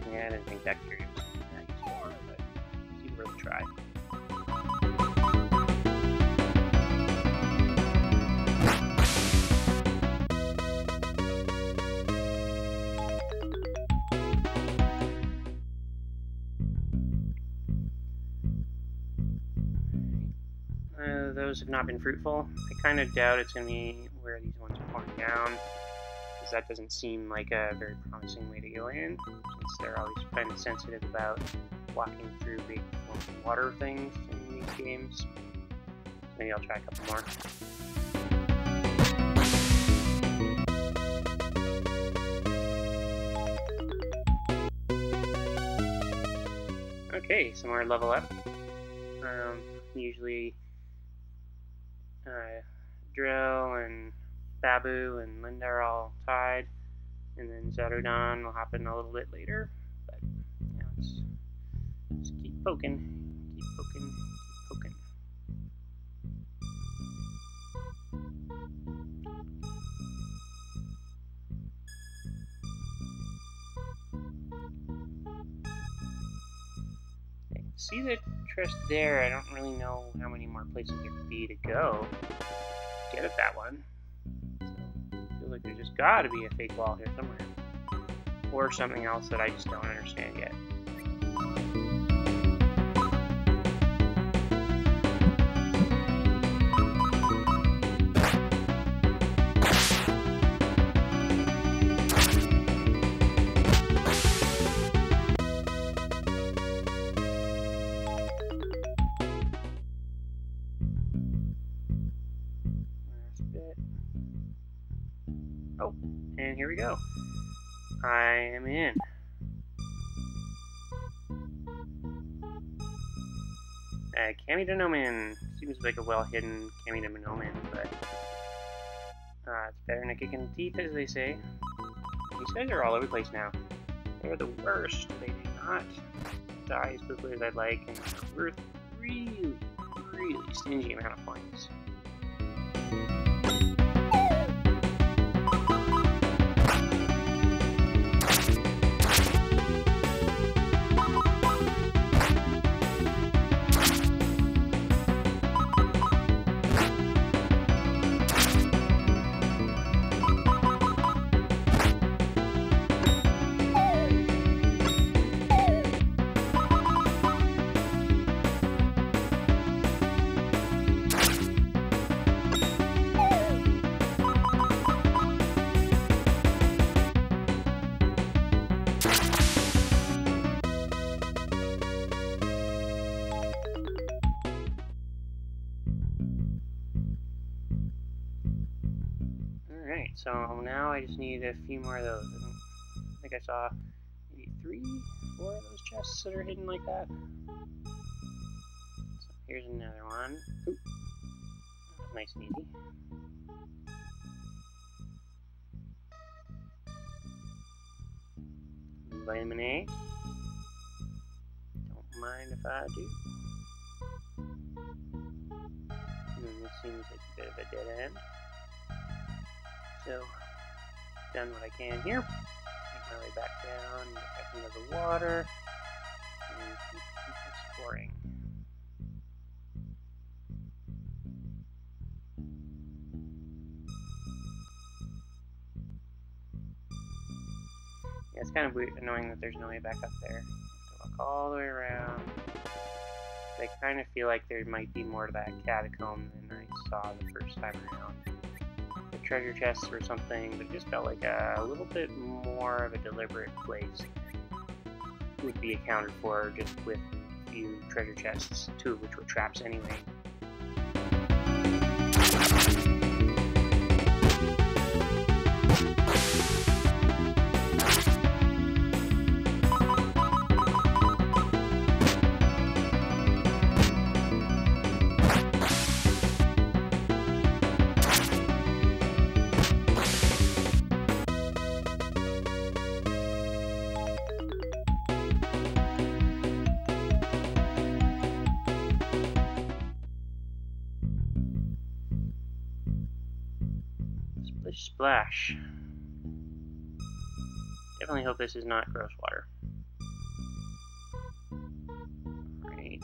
Yeah, I didn't think that curious was that useful, but it's worth a try. Those have not been fruitful. I kind of doubt it's going to be where these ones are pouring down, because that doesn't seem like a very promising way to go in, since they're always kind of sensitive about walking through big water things in these games. Maybe I'll try a couple more. Okay, some more level up. Usually Drill and Babu and Linda are all tied, and then Zarudon will happen a little bit later. But yeah, let's keep poking, keep poking, keep poking. Okay, see the chest there? I don't really know how many more places there could be to go. Get at that one. So, I feel like there's just gotta be a fake wall here somewhere. Or something else that I just don't understand yet. Oh, and here we go. I am in. Kamidanomen seems like a well-hidden Kamidanomen, but it's better than a kick in the teeth, as they say. These guys are all over the place now. They're the worst. They do not die as quickly as I'd like, and they're worth really, really stingy amount of points. Alright, so now I just need a few more of those. I think I saw maybe 3, 4 of those chests that are hidden like that. So here's another one. Ooh, that was nice and easy. Vitamin A. Don't mind if I do. And then this seems like a bit of a dead end. So, done what I can here. Make my way back down, get back into the water, and keep exploring. Yeah, it's kind of weird, annoying that there's no way back up there. I have to walk all the way around. I kind of feel like there might be more to that catacomb than I saw the first time around. Treasure chests or something, but it just felt like a little bit more of a deliberate place would be accounted for just with a few treasure chests, 2 of which were traps anyway. Splish splash. Definitely hope this is not gross water. Alright.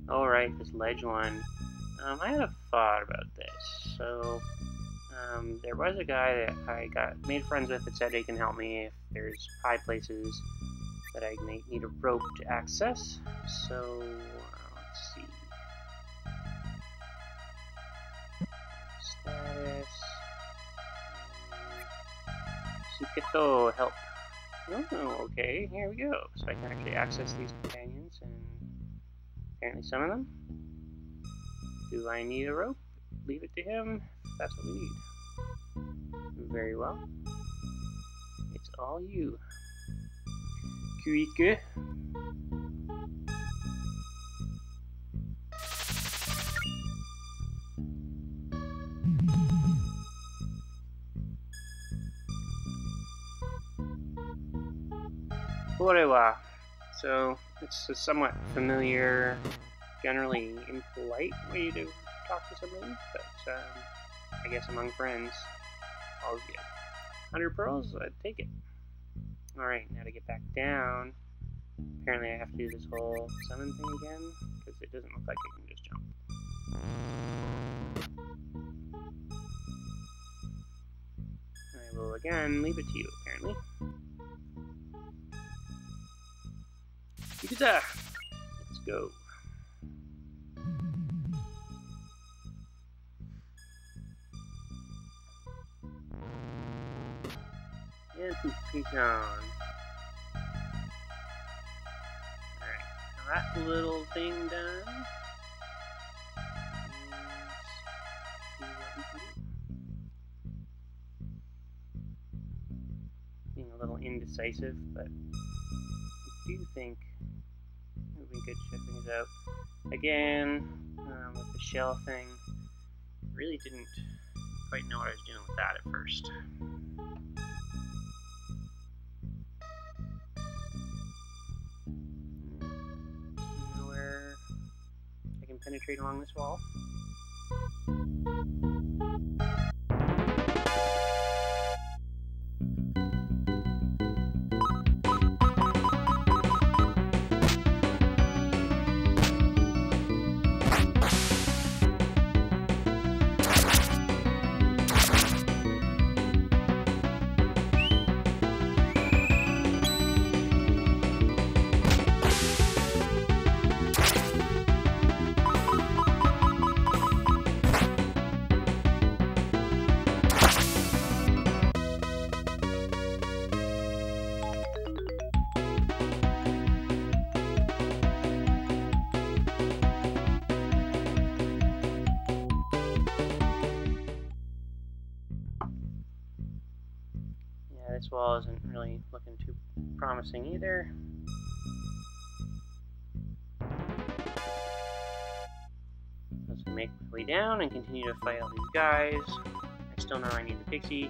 Alright, this ledge one. I had a thought about this. So, there was a guy that I made friends with that said he can help me if there's high places that I may need a rope to access. So, let's see. Status. Suketo, help. Oh, okay, here we go. So I can actually access these companions and apparently summon them. Do I need a rope? Leave it to him. That's what we need. Very well. It's all you. Kuike. Orewa. So, it's a somewhat familiar, generally impolite way to talk to somebody, but I guess among friends, all's good. 100 pearls? I'd take it. Alright, now to get back down, apparently I have to do this whole summon thing again, because it doesn't look like I can just jump. I will again leave it to you, apparently. Yukuza! Let's go. And poof, he's gone. Alright, that little thing done. Let's see what we can do. Being a little indecisive, but I do think we could check things out. Again, with the shell thing, really didn't quite know what I was doing with that at first. Where I can penetrate along this wall. This wall isn't really looking too promising either. Let's make my way down and continue to fight all these guys. I still know I need the pixie.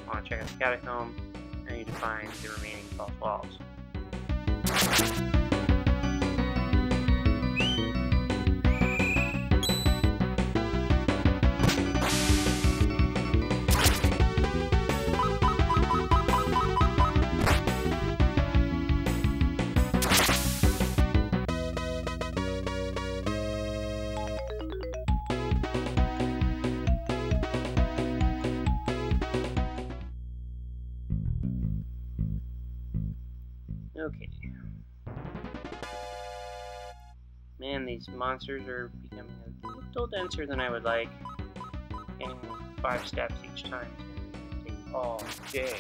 I want to check out the catacomb. I need to find the remaining false walls. Okay. Man, these monsters are becoming a little denser than I would like. Getting 5 steps each time is going to take all day.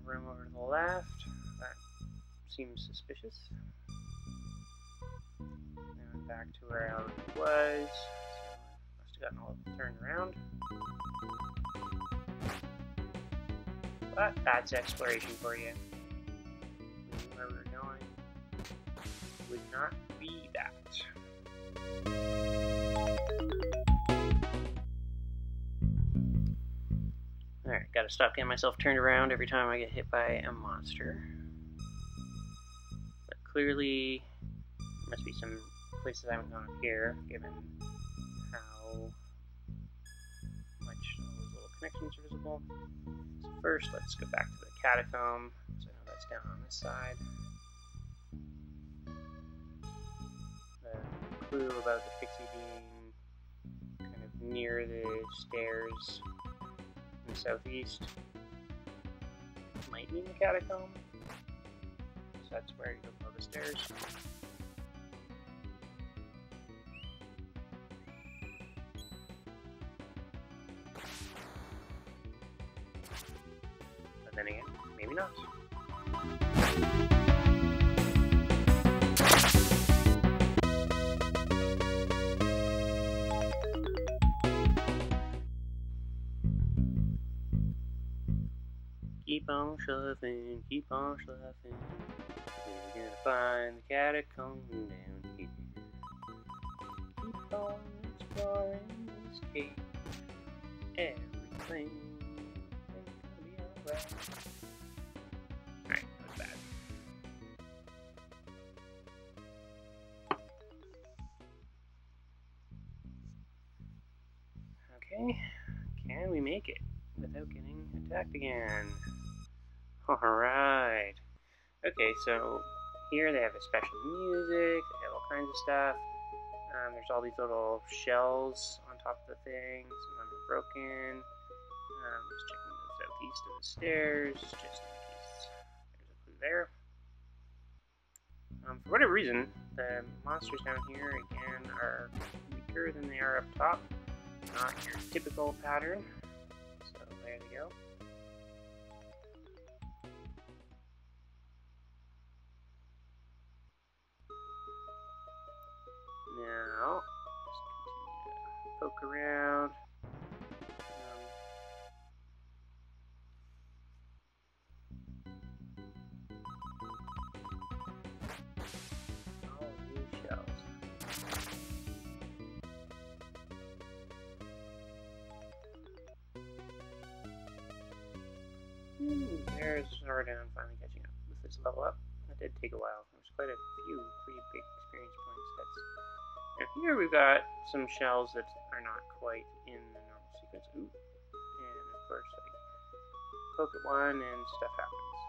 Room over to the left. That seems suspicious. Now I'm back to where I already was. So I must have gotten all of them turned around. But that's exploration for you. Where we're going would not be that. Alright, gotta stop getting myself turned around every time I get hit by a monster. But clearly, there must be some places I haven't gone up here, given how much all those little connections are visible. So first, let's go back to the catacomb. So I know that's down on this side. The clue about the pixie being kind of near the stairs in the southeast might mean the catacomb. So that's where you go below the stairs. But then again, maybe not. Keep on shuffling, keep on shuffling. We're gonna find the catacomb down here. Keep on exploring this cave. Everything is gonna be alright. Alright, that was bad. Okay, can we make it without getting attacked again? Alright. Okay, so here they have a special music, they have all kinds of stuff. There's all these little shells on top of the thing, some of them are broken. Just checking the southeast of the stairs, just in case there's a clue there. For whatever reason, the monsters down here, again, are weaker than they are up top. Not your typical pattern. So there they go. Now, just continue to poke around. All these shells. There's Zordon finally catching up with this level up. That did take a while. There's quite a few pretty big experience points. Now here we've got some shells that are not quite in the normal sequence. Ooh. And of course, like, poke at one and stuff happens.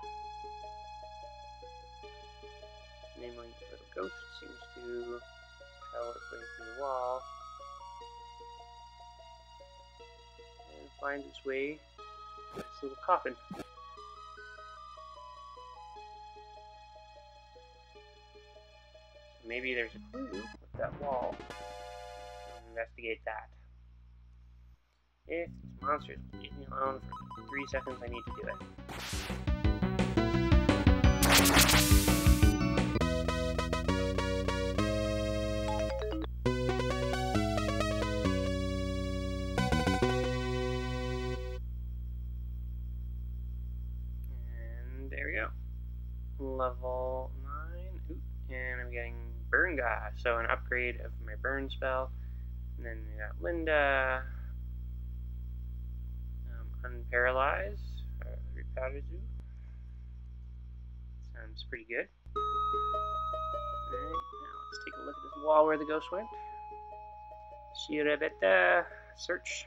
Namely, a little ghost seems to travel its way through the wall and finds its way to this little coffin. Maybe there's a clue with that wall. We'll investigate that. If these monsters will leave me alone for 3 seconds, I need to do it. And there we go. Level 9. Ooh, and I'm getting Burn Guy, so an upgrade of my burn spell. And then we got Linda, Unparalyze, Daikaijū. Sounds pretty good. Alright, now let's take a look at this wall where the ghost went. Shirabeta, search.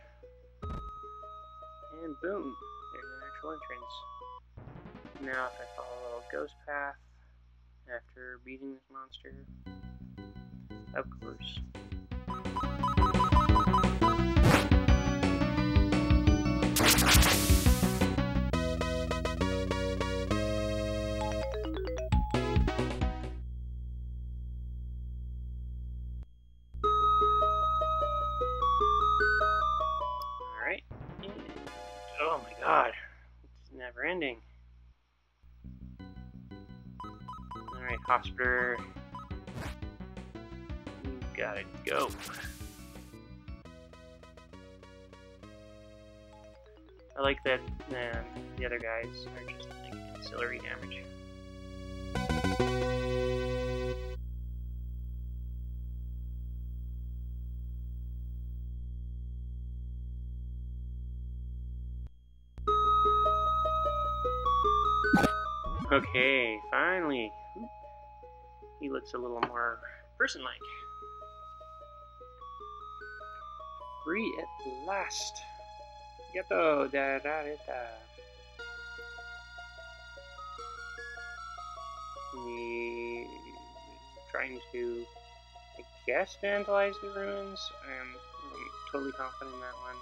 And boom, there's an actual entrance. Now if I follow a little ghost path, after beating this monster, of course. Alright, and oh my god, it's never ending. Alright, Hospital, you gotta go. I like that the other guys are just like ancillary damage. Okay, finally. He looks a little more person-like. Free at last. Yato darareta. He is trying to, I guess, vandalize the ruins. I'm totally confident in that one.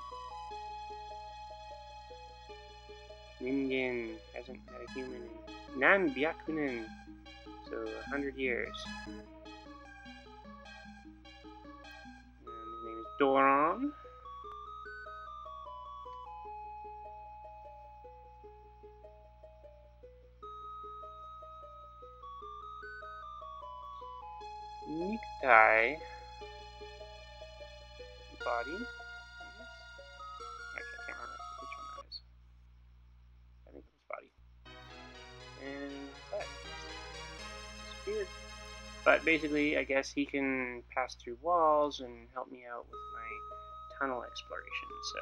Ningen hasn't met a human in Nanbyakunen, so 100 years. His name is Doron. Niktai. Body, I guess. Actually, I can't remember which one that is. I think it's body. And that disappeared. But basically, I guess he can pass through walls and help me out with my tunnel exploration. So,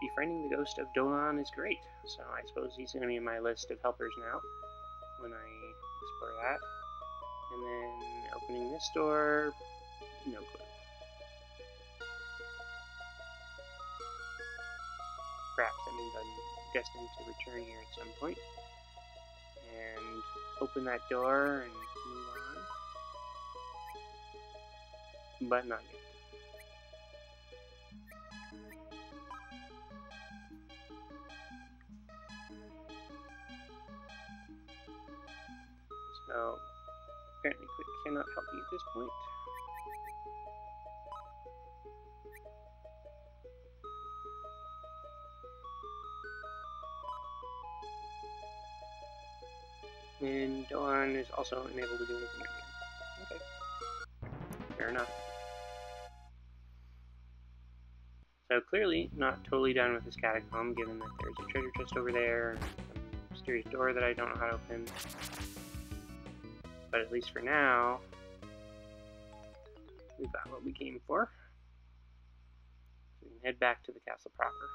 befriending the ghost of Dolan is great. So I suppose he's going to be in my list of helpers now when I explore that. And then opening this door, no clue. Perhaps that means I'm destined to return here at some point. And open that door and move on. But not yet. So, apparently Quick cannot help me at this point. And Dawn is also unable to do anything right here. Okay. Fair enough. So clearly not totally done with this catacomb, given that there's a treasure chest over there and some mysterious door that I don't know how to open. But at least for now, we've got what we came for. So we can head back to the castle proper.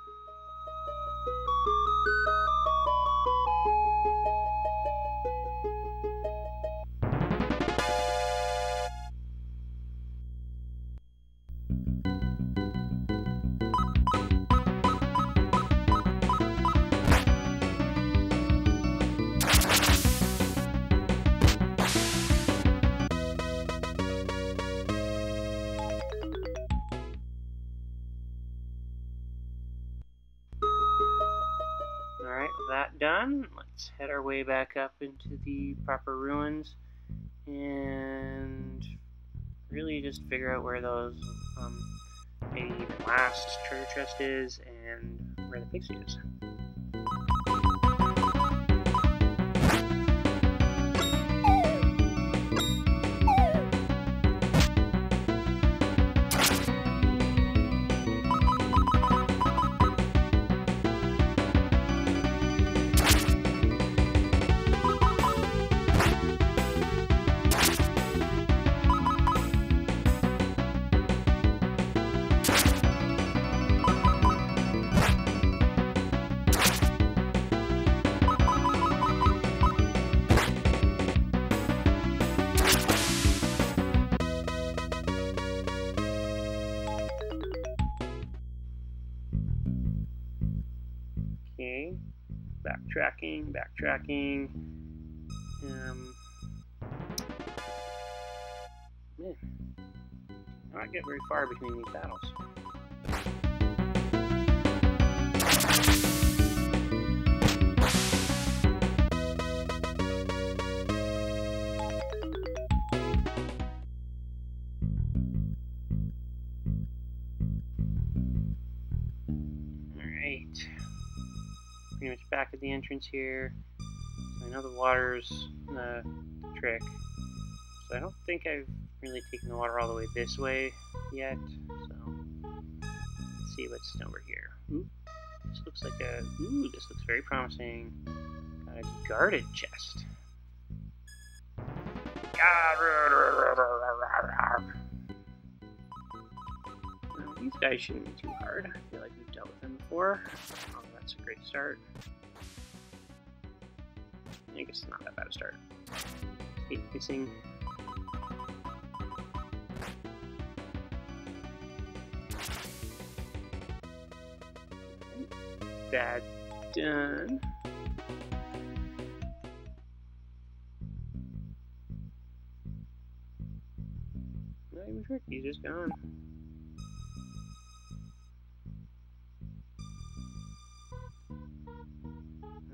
Alright, with that done, let's head our way back up into the proper ruins and really just figure out where those maybe the last treasure chest is and where the pixie is. Okay, backtracking. Man, I don't get very far between these battles. Alright. Pretty much back at the entrance here. So I know the water's the trick. So I don't think I've really taken the water all the way this way yet. So let's see what's over here. Ooh, This looks like a... Ooh, this looks very promising. Got a guarded chest. Well, these guys shouldn't be too hard. I feel like we've dealt with them before. Oh, that's a great start. I guess it's not that bad a start. Hate missing. That done. Not even tricky, he's just gone.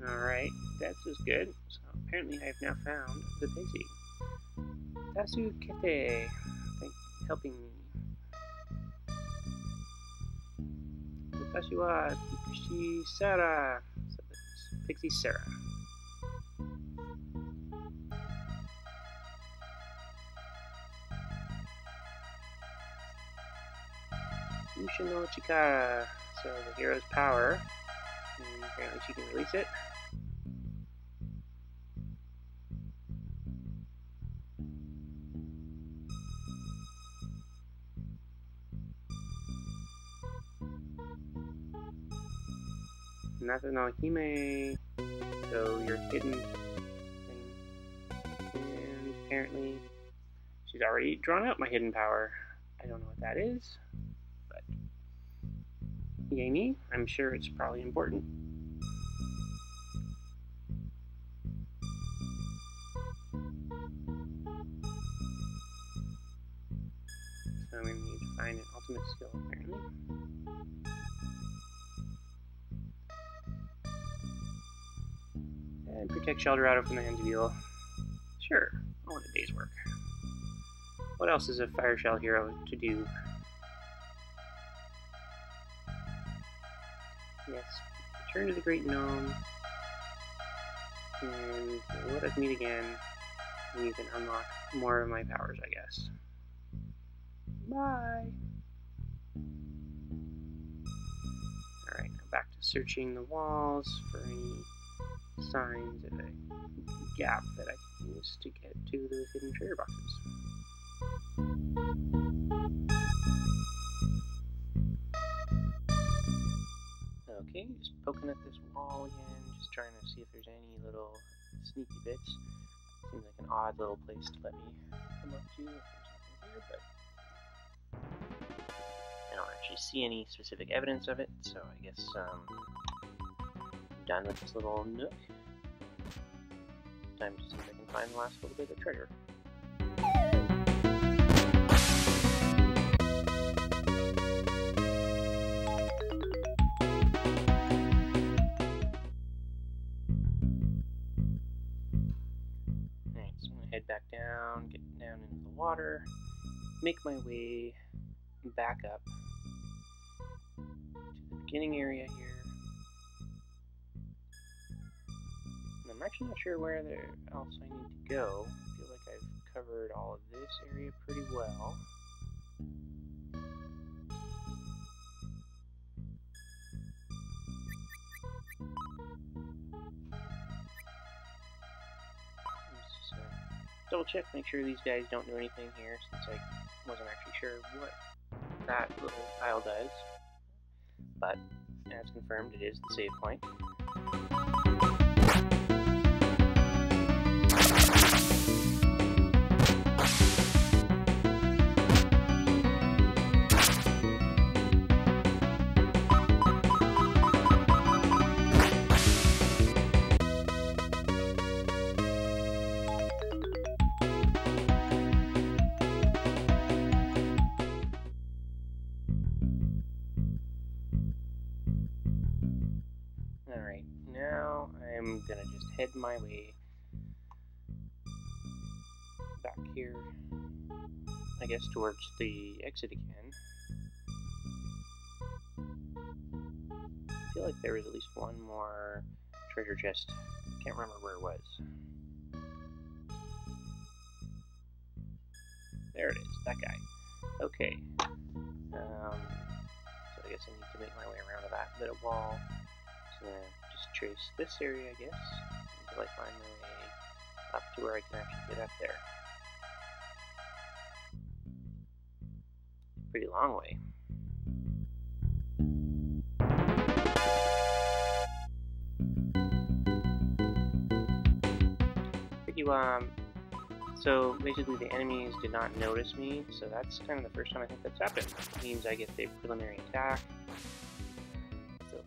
Alright, that's just good. So apparently I have now found the Pixie. Tasukete, thanks for helping me. Watashi wa Pixie Sarah. So that's Pixie Sarah. Yusha no Chikara. So the hero's power. And apparently she can release it. Nata no Hime, so your hidden thing. And apparently, she's already drawn out my hidden power. I don't know what that is, but yay me, I'm sure it's probably important. So I'm going to need to find an ultimate skill, apparently. And protect Sheldorado from the hands of evil. Sure, I want a day's work. What else is a Fire Shell hero to do? Yes, return to the Great Gnome. And let us meet again. And you can unlock more of my powers, I guess. Bye! Alright, now back to searching the walls for any signs of a gap that I can use to get to those hidden treasure boxes. Okay, just poking at this wall again, just trying to see if there's any little sneaky bits. Seems like an odd little place to let me come up to if there's nothing here, but I don't actually see any specific evidence of it, so I guess I'm done with this little nook. Time to see if I can find the last little bit of treasure. Alright, so I'm going to head back down, get down into the water, make my way back up to the beginning area here. I'm actually not sure where else I need to go. I feel like I've covered all of this area pretty well. Let's just double check, make sure these guys don't do anything here, since I wasn't actually sure what that little tile does. But, as confirmed, it is the save point. Alright, now I'm gonna just head my way back here, I guess towards the exit again. I feel like there was at least one more treasure chest. Can't remember where it was. There it is, that guy. Okay. So I guess I need to make my way around to that bit of wall. gonna just trace this area, I guess, until I find my way up to where I can actually get up there. Pretty long way. So basically the enemies did not notice me, so that's kind of the first time I think that's happened. It means I get the preliminary attack. So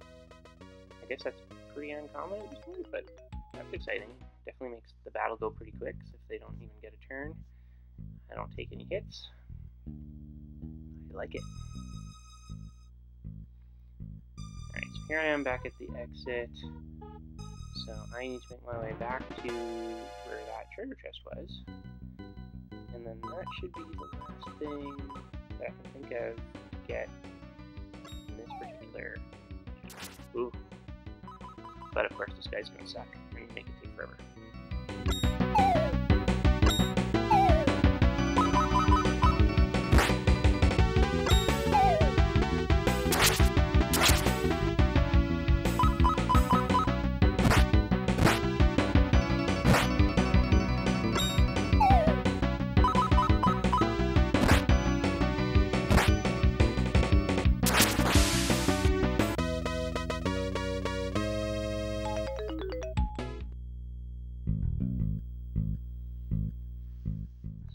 I guess that's pretty uncommon at this point, but that's exciting. Definitely makes the battle go pretty quick, so if they don't even get a turn, I don't take any hits. I like it. Alright, so here I am back at the exit. So I need to make my way back to where that treasure chest was. And then that should be the last thing that I can think of to get in this particular... Ooh. But of course this guy's gonna suck and make it take forever.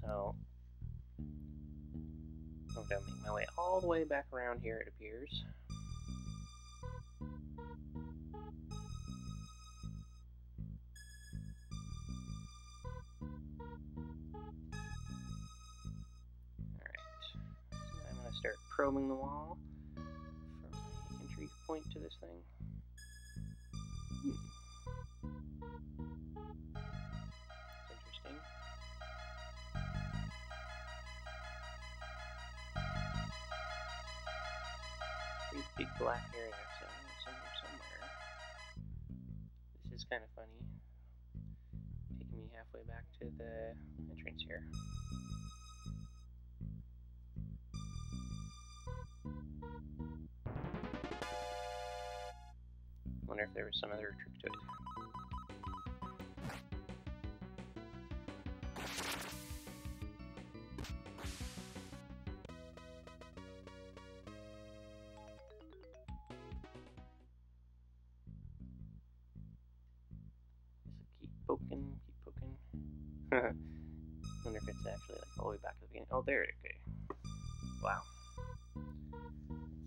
So, I'm going to make my way all the way back around here, it appears. Alright, so I'm going to start probing the wall for my entry point to this thing. Interesting. Pretty big black area, so somewhere. This is kind of funny. Taking me halfway back to the entrance here. Wonder if there was some other trick to it. Keep poking. Wonder if it's actually like all the way back to the beginning. Oh, there it is. Okay. Wow.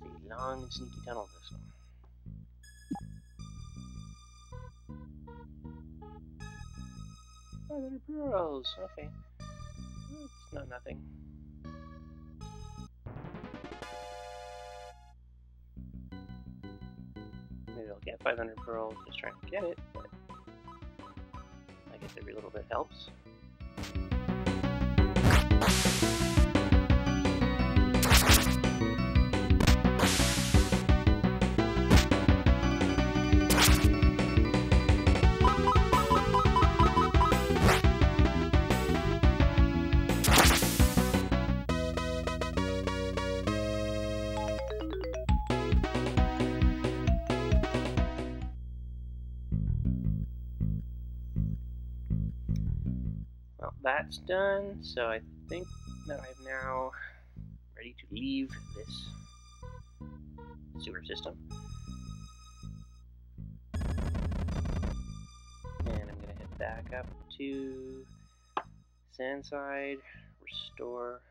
It's a long and sneaky tunnel, this one. 500 pearls. Okay. It's not nothing. Maybe I'll get 500 pearls just trying to get it, but I guess every little bit helps. Well, that's done, so I think that I'm now ready to leave this sewer system. And I'm going to head back up to Sandside, restore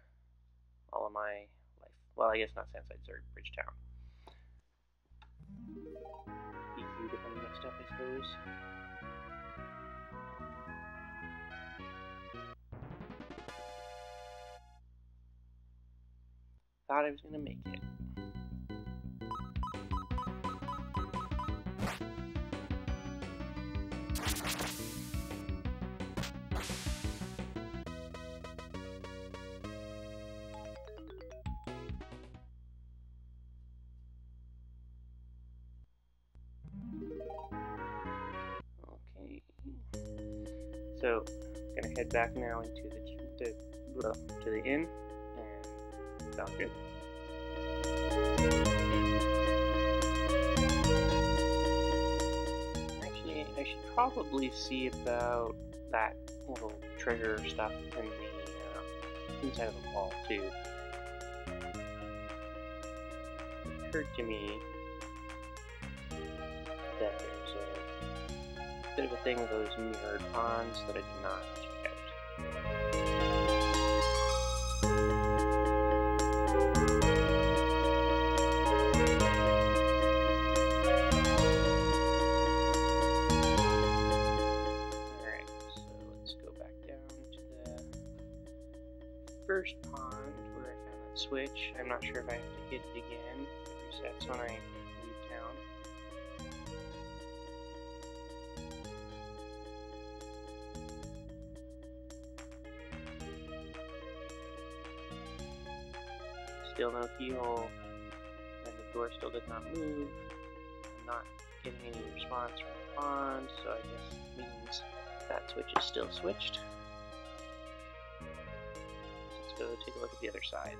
all of my life. Well, I guess not Sandside, sorry, Bridgetown. Be beautiful next up, I suppose. Thought I was gonna make it. Okay. So, I'm gonna head back now into to the inn. Sounds good. probably see about that little treasure stuff in the inside of the wall too. It occurred to me that there's a bit of a thing with those mirrored ponds that I did not check out. Alright, so let's go back down to the first pond where I found that switch. I'm not sure if I have to hit it again. It resets when I leave town. Still no keyhole, and the door still did not move. I'm not getting any response from the pond, so I guess it means that switch is still switched. Let's go take a look at the other side.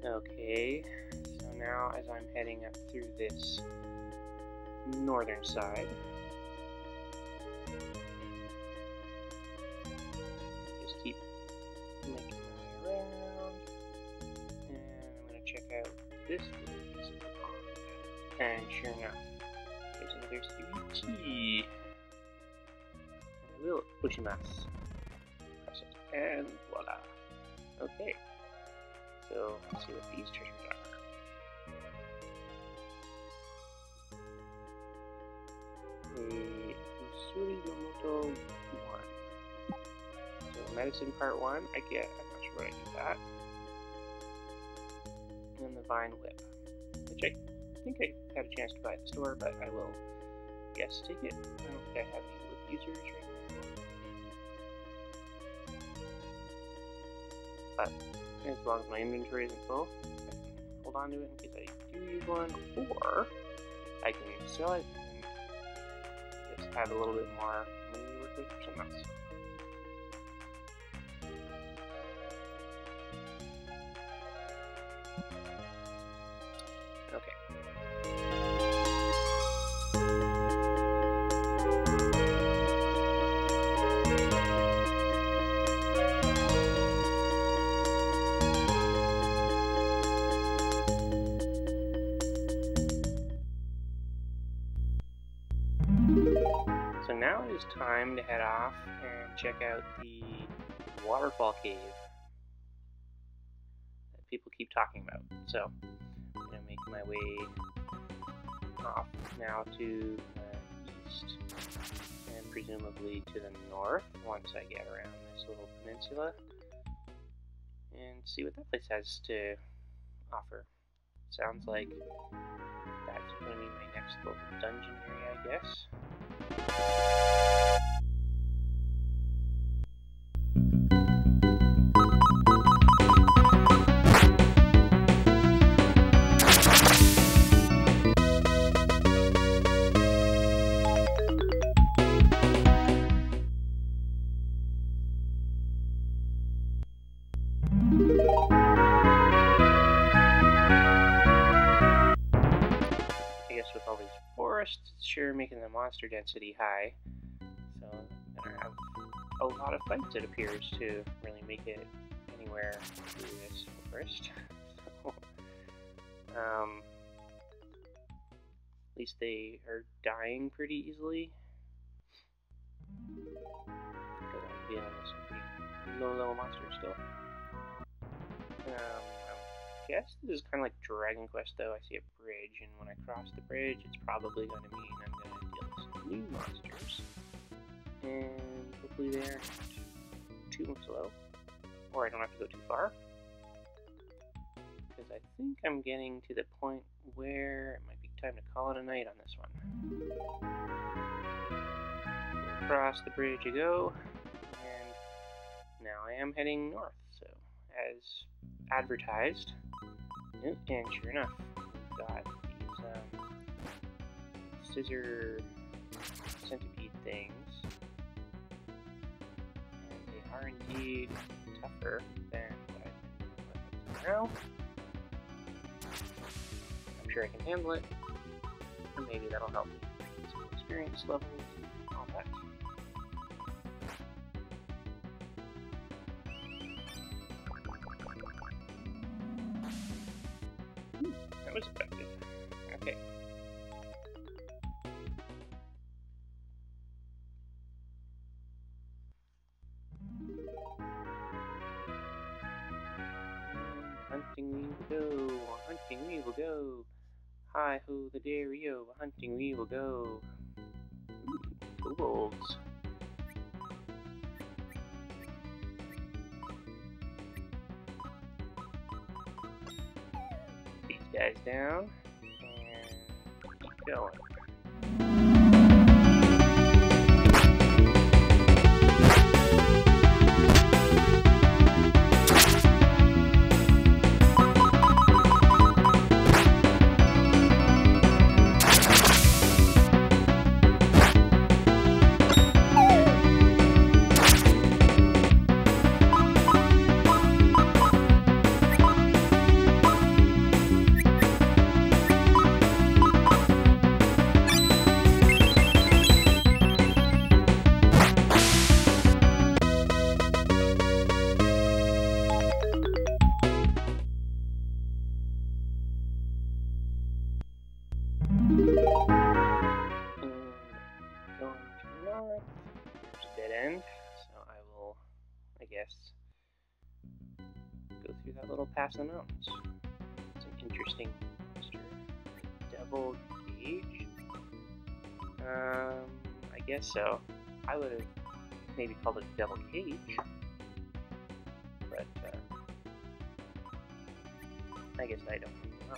Okay, so now as I'm heading up through this northern side, just keep making my way around, and I'm going to check out this little piece of the pond, and sure enough, there's another secret key, and a little pushy mouse. Press it, and voila. Okay, so let's see what these treasures are. Usuri-Yomoto 1. So medicine part 1, I get. I'm not sure what I get that. And the vine whip, which I think I had a chance to buy at the store, but I will guess take it. I don't think I have any whip users right now. But as long as my inventory isn't full, I can hold on to it in case I do use one, or I can sell it and just add a little bit more money to work with for something else. Okay. So now it is time to head off and check out the waterfall cave that people keep talking about. So I'm going to make my way off now to the east and presumably to the north once I get around this little peninsula and see what that place has to offer. Sounds like that's going to be my next little dungeon area, I guess. With all these forests, it's sure making the monster density high. So I'm gonna have a lot of fights, it appears, to really make it anywhere through this forest. So, at least they are dying pretty easily. Because I'm dealing with some pretty low-level monsters still. I guess this is kind of like Dragon Quest, though. I see a bridge, and when I cross the bridge, it's probably going to mean I'm going to deal with some new monsters. And hopefully they aren't too slow, or I don't have to go too far. Because I think I'm getting to the point where it might be time to call it a night on this one. Across the bridge you go, and now I am heading north, so as advertised. And sure enough, we've got these scissor centipede things, and they are indeed tougher than what I've been with up to now. I'm sure I can handle it, and maybe that'll help me get some experience levels and all that. That was effective. Okay. Hunting we will go, hunting we will go. Hi ho the dairy-o, hunting we will go. Ooh, kobolds. These guys down, and keep going. Go through that little pass in the mountains. It's an interesting monster. Devil Cage? I guess so. I would have maybe called it Devil Cage. But, I guess I don't know.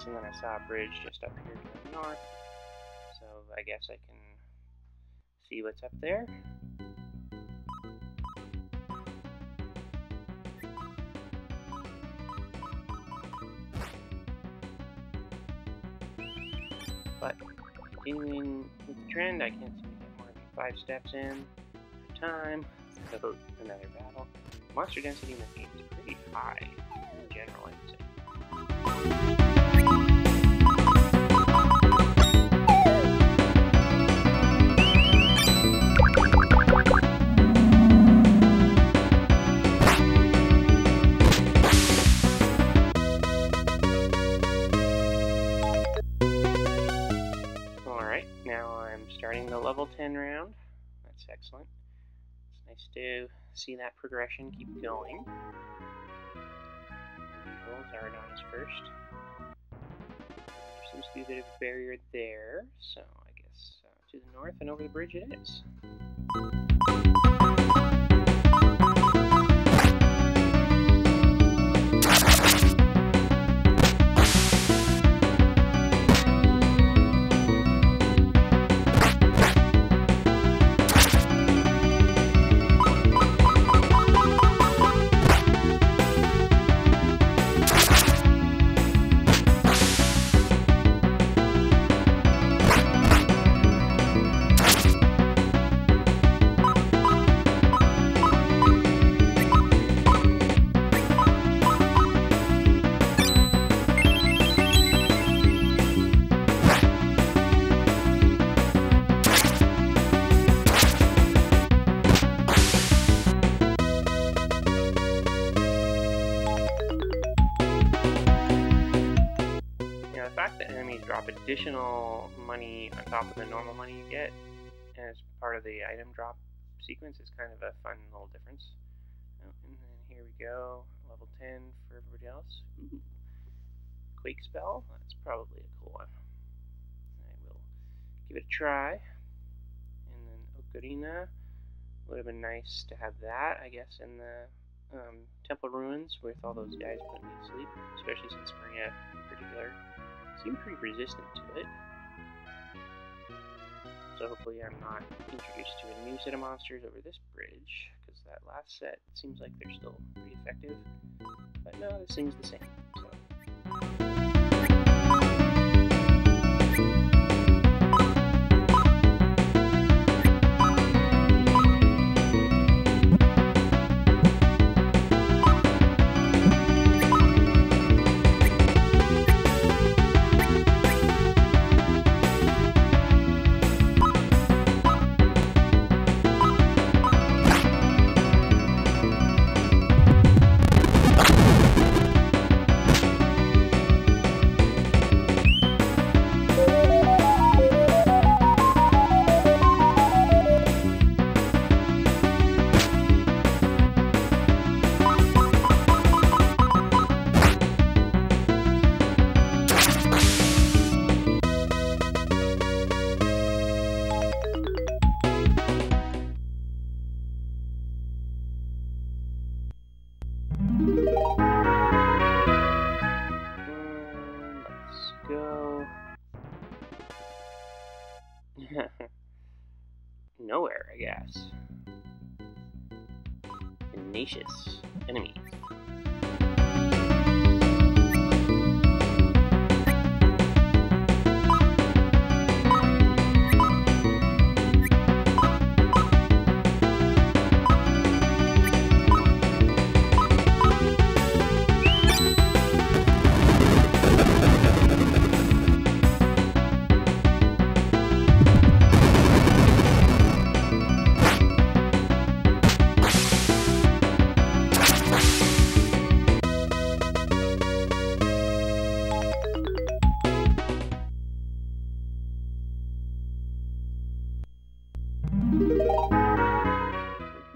And then I saw a bridge just up here to the north, so I guess I can see what's up there. But continuing with the trend, I can't seem to get more than 5 steps in at a time, so another battle. Monster density in this game is pretty high in general, I'd say. Starting the level 10 round. That's excellent. It's nice to see that progression keep going. As usual, Zaradon is first. There seems to be a bit of a barrier there, so I guess to the north and over the bridge it is. additional money on top of the normal money you get as part of the item drop sequence is kind of a fun little difference. Oh, and then here we go, level 10 for everybody else. Ooh. Quake spell, that's probably a cool one. I will give it a try. And then Ocarina, would have been nice to have that, I guess, in the Temple Ruins with all those guys putting me to sleep, especially since Maria in particular seemed pretty resistant to it. So hopefully I'm not introduced to a new set of monsters over this bridge, because that last set seems like they're still pretty effective. But no, this seems the same. So. Nowhere, I guess. Tenacious enemies.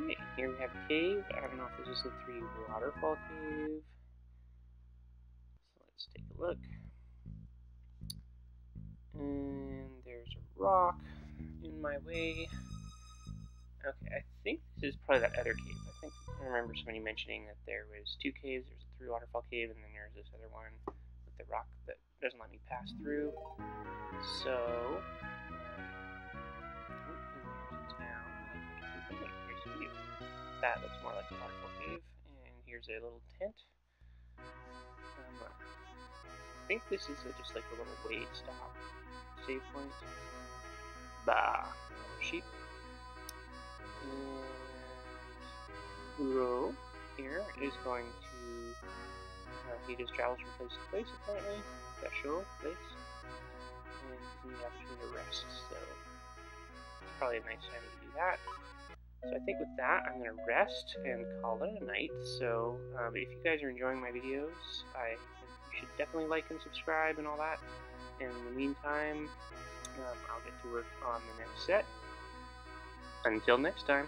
Okay, here we have a cave. I don't know if this is the 3 waterfall cave. So let's take a look. And there's a rock in my way. Okay, I think this is probably that other cave. I remember somebody mentioning that there was 2 caves. There's a 3 waterfall cave, and then there's this other one with the rock that doesn't let me pass through. So, that looks more like a waterfall cave, and here's a little tent. I think this is just like a little wait stop save point. Bah, sheep. And Uro here is going to he just travels from place to place apparently. Special place, and gives me the opportunity to rest. So it's probably a nice time to do that. So I think with that, I'm going to rest and call it a night. So if you guys are enjoying my videos, you should definitely like and subscribe and all that. And in the meantime, I'll get to work on the next set. Until next time.